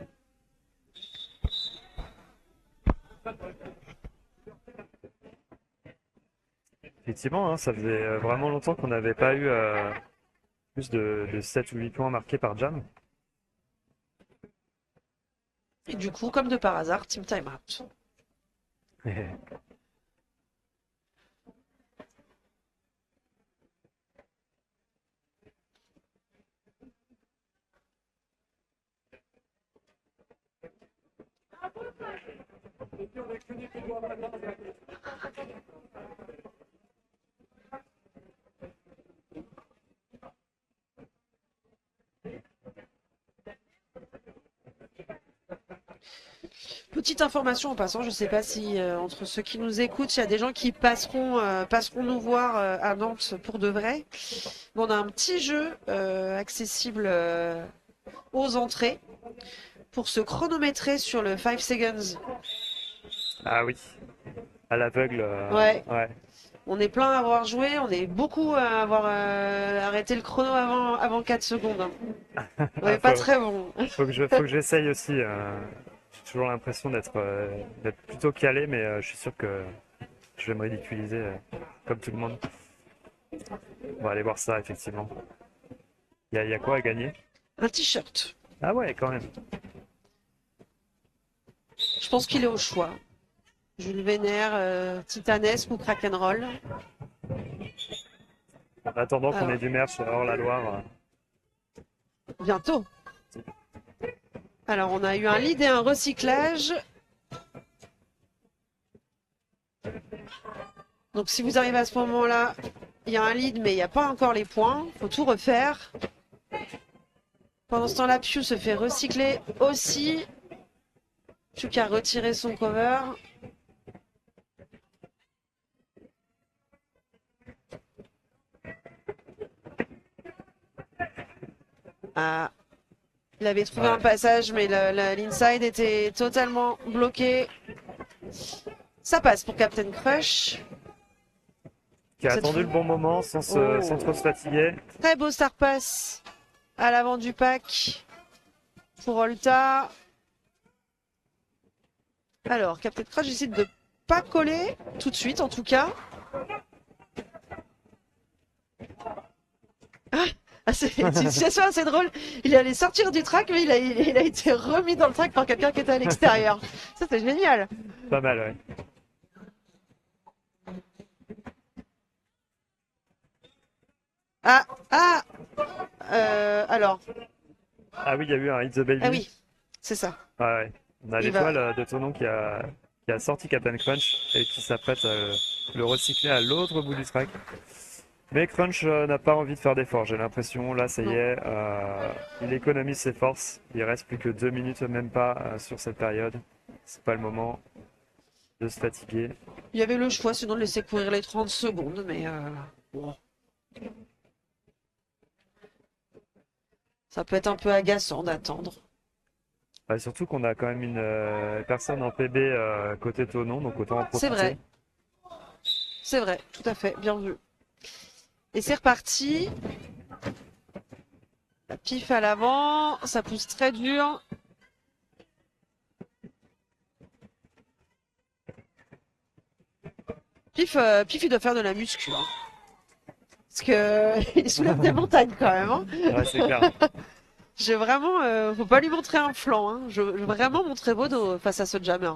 Effectivement, hein, ça faisait vraiment longtemps qu'on n'avait pas eu plus de 7 ou 8 points marqués par jam. Et du coup, comme de par hasard, team timeout. Petite information en passant, je ne sais pas si entre ceux qui nous écoutent, il y a des gens qui passeront nous voir à Nantes pour de vrai. Bon, on a un petit jeu accessible aux entrées pour se chronométrer sur le 5 seconds. Ah oui, à l'aveugle. Ouais. Ouais. On est plein à avoir joué, on est beaucoup à avoir arrêté le chrono avant 4 secondes. Hein. On n'est pas très bon. Faut que j'essaye aussi. J'ai toujours l'impression d'être plutôt calé, mais je suis sûr que je vais me ridiculiser comme tout le monde. On va aller voir ça, effectivement. Il y a quoi à gagner? Un t-shirt. Ah ouais, quand même. Je pense qu'il est au choix. Jules Vénère, Titanesque ou Krakenroll. En attendant qu'on Alors. ait du merch hors la Loire. Bientôt. Alors, on a eu un lead et un recyclage. Donc, si vous arrivez à ce moment-là, il y a un lead, mais il n'y a pas encore les points. Il faut tout refaire. Pendant ce temps-là, Pew se fait recycler aussi. Pew qui a retiré son cover. Ah. Il avait trouvé un passage, mais l'inside était totalement bloqué. Ça passe pour Captain Crush. Qui a attendu le bon moment sans trop se fatiguer. Très beau star pass à l'avant du pack pour Olta. Alors, Captain Crush décide de pas coller tout de suite, en tout cas. Ah, c'est une situation assez drôle. Il allait sortir du track, mais il a été remis dans le track par quelqu'un qui était à l'extérieur. Ça, c'est génial. Pas mal, ouais. Ah, ah, alors, Ah oui, il y a eu un Hit the ah Baby. oui, c'est ça. Ouais, ouais. On a Il va. l'étoile de Tonon qui a sorti Captain Crunch et qui s'apprête à le recycler à l'autre bout du track. Mais Crunch n'a pas envie de faire d'efforts, j'ai l'impression. Là, ça y Non. est, il économise ses forces. Il reste plus que 2 minutes, même pas, sur cette période. C'est pas le moment de se fatiguer. Il y avait le choix, sinon de laisser courir les 30 secondes, mais bon, ça peut être un peu agaçant d'attendre. Bah, surtout qu'on a quand même une personne en PB côté Tonon, donc autant en C'est profiter. vrai, tout à fait, bien vu. Et c'est reparti. La pif à l'avant, ça pousse très dur. Pif, il doit faire de la muscu, hein. Parce que il soulève des montagnes quand même, hein. Ouais, c'est clair. J'ai vraiment, faut pas lui montrer un flanc, hein. Je veux vraiment montrer beau dos face à ce jammer.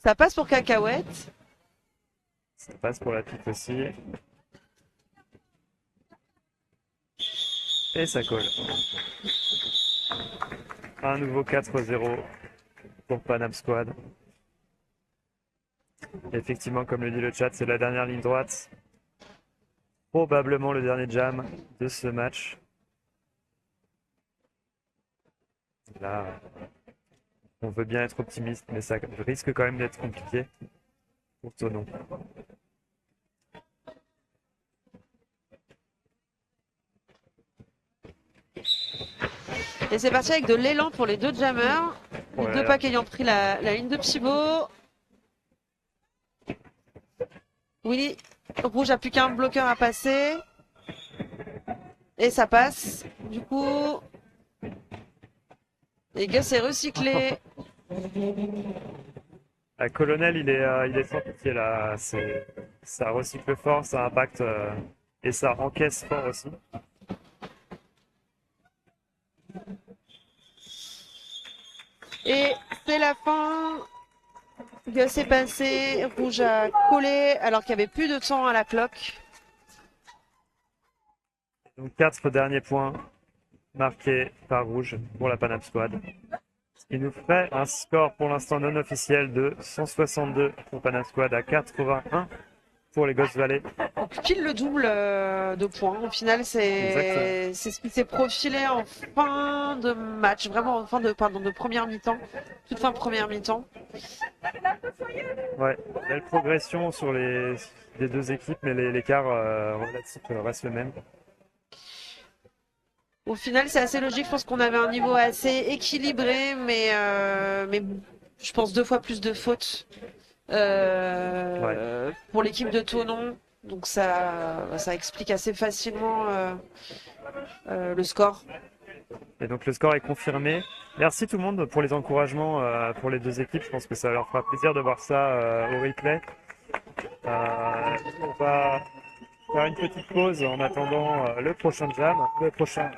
Ça passe pour Cacahuète. Ça passe pour la pique aussi. Et ça colle. Un nouveau 4-0 pour Panam Squad. Effectivement, comme le dit le chat, c'est la dernière ligne droite. Probablement le dernier jam de ce match. Là, on veut bien être optimiste, mais ça risque quand même d'être compliqué pour Tonon. Et c'est parti avec de l'élan pour les deux jammers. Les Oh là deux là. packs ayant pris la ligne de pivot. Oui, rouge a plus qu'un bloqueur à passer. Et ça passe. Du coup, et Gus est recyclé. La colonel, il est sans pitié là. Ça recycle fort, ça impacte et ça encaisse fort aussi. Et c'est la fin. Gus est passé. Rouge a collé alors qu'il n'y avait plus de temps à la cloque. Donc 4 derniers points marqués par rouge pour la Panam Squad. Ce qui nous ferait un score pour l'instant non officiel de 162 pour Panam Squad à 81 pour les Ghost Valley. Donc pile le double de points. Au final, Exactement. c'est ce qui s'est profilé en fin de match, vraiment en fin de, pardon, de première mi-temps, toute fin de première mi-temps. Ouais, belle progression sur les deux équipes, mais l'écart relatif reste le même. Au final, c'est assez logique. Je pense qu'on avait un niveau assez équilibré, mais je pense 2 fois plus de fautes Ouais. pour l'équipe de Thonon. Donc ça explique assez facilement le score. Et donc le score est confirmé. Merci tout le monde pour les encouragements pour les deux équipes. Je pense que ça leur fera plaisir de voir ça au replay. On va faire une petite pause en attendant le prochain jam, le prochain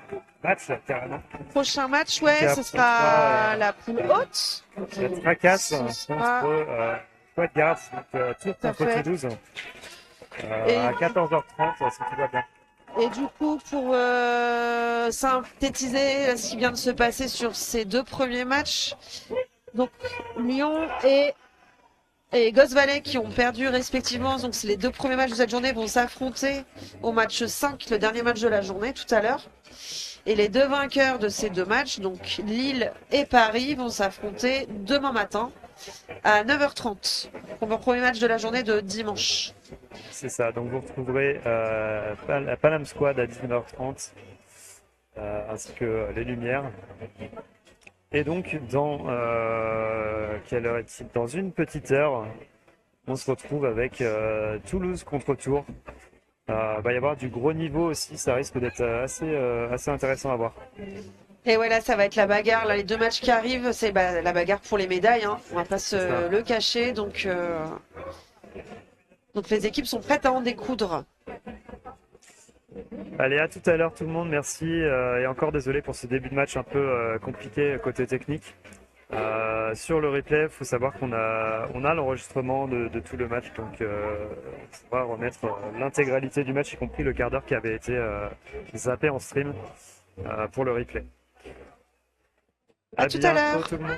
match carrément. Prochain match, Qui ouais, ce sera affrontera, la poule haute. la tracasse Ce sera contre Squad Guards, donc Tours tout à contre fait. Toulouse, Et, à 14h30 si tout va bien. et du coup, pour synthétiser ce qui vient de se passer sur ces 2 premiers matchs, donc Lyon et Ghost Valley qui ont perdu respectivement, donc c'est les 2 premiers matchs de cette journée, vont s'affronter au match 5, le dernier match de la journée tout à l'heure. Et les 2 vainqueurs de ces 2 matchs, donc Lille et Paris, vont s'affronter demain matin à 9h30 pour le premier match de la journée de dimanche. C'est ça, donc vous retrouverez la Panam Squad à 19h30 ainsi que les Lumières. Et donc, quelle heure est-il? Dans une petite heure, on se retrouve avec Toulouse contre Tours. Va y avoir du gros niveau aussi, ça risque d'être assez intéressant à voir. Et voilà, ça va être la bagarre. Là, les 2 matchs qui arrivent, c'est la bagarre pour les médailles, hein. On va pas C'est ça. se le cacher. Donc les équipes sont prêtes à en découdre. Allez, à tout à l'heure tout le monde, merci. Et encore désolé pour ce début de match un peu compliqué côté technique. Sur le replay, il faut savoir qu'on a l'enregistrement de tout le match, donc on pourra remettre l'intégralité du match, y compris le quart d'heure qui avait été zappé en stream pour le replay. À tout à bientôt l'heure. tout le monde.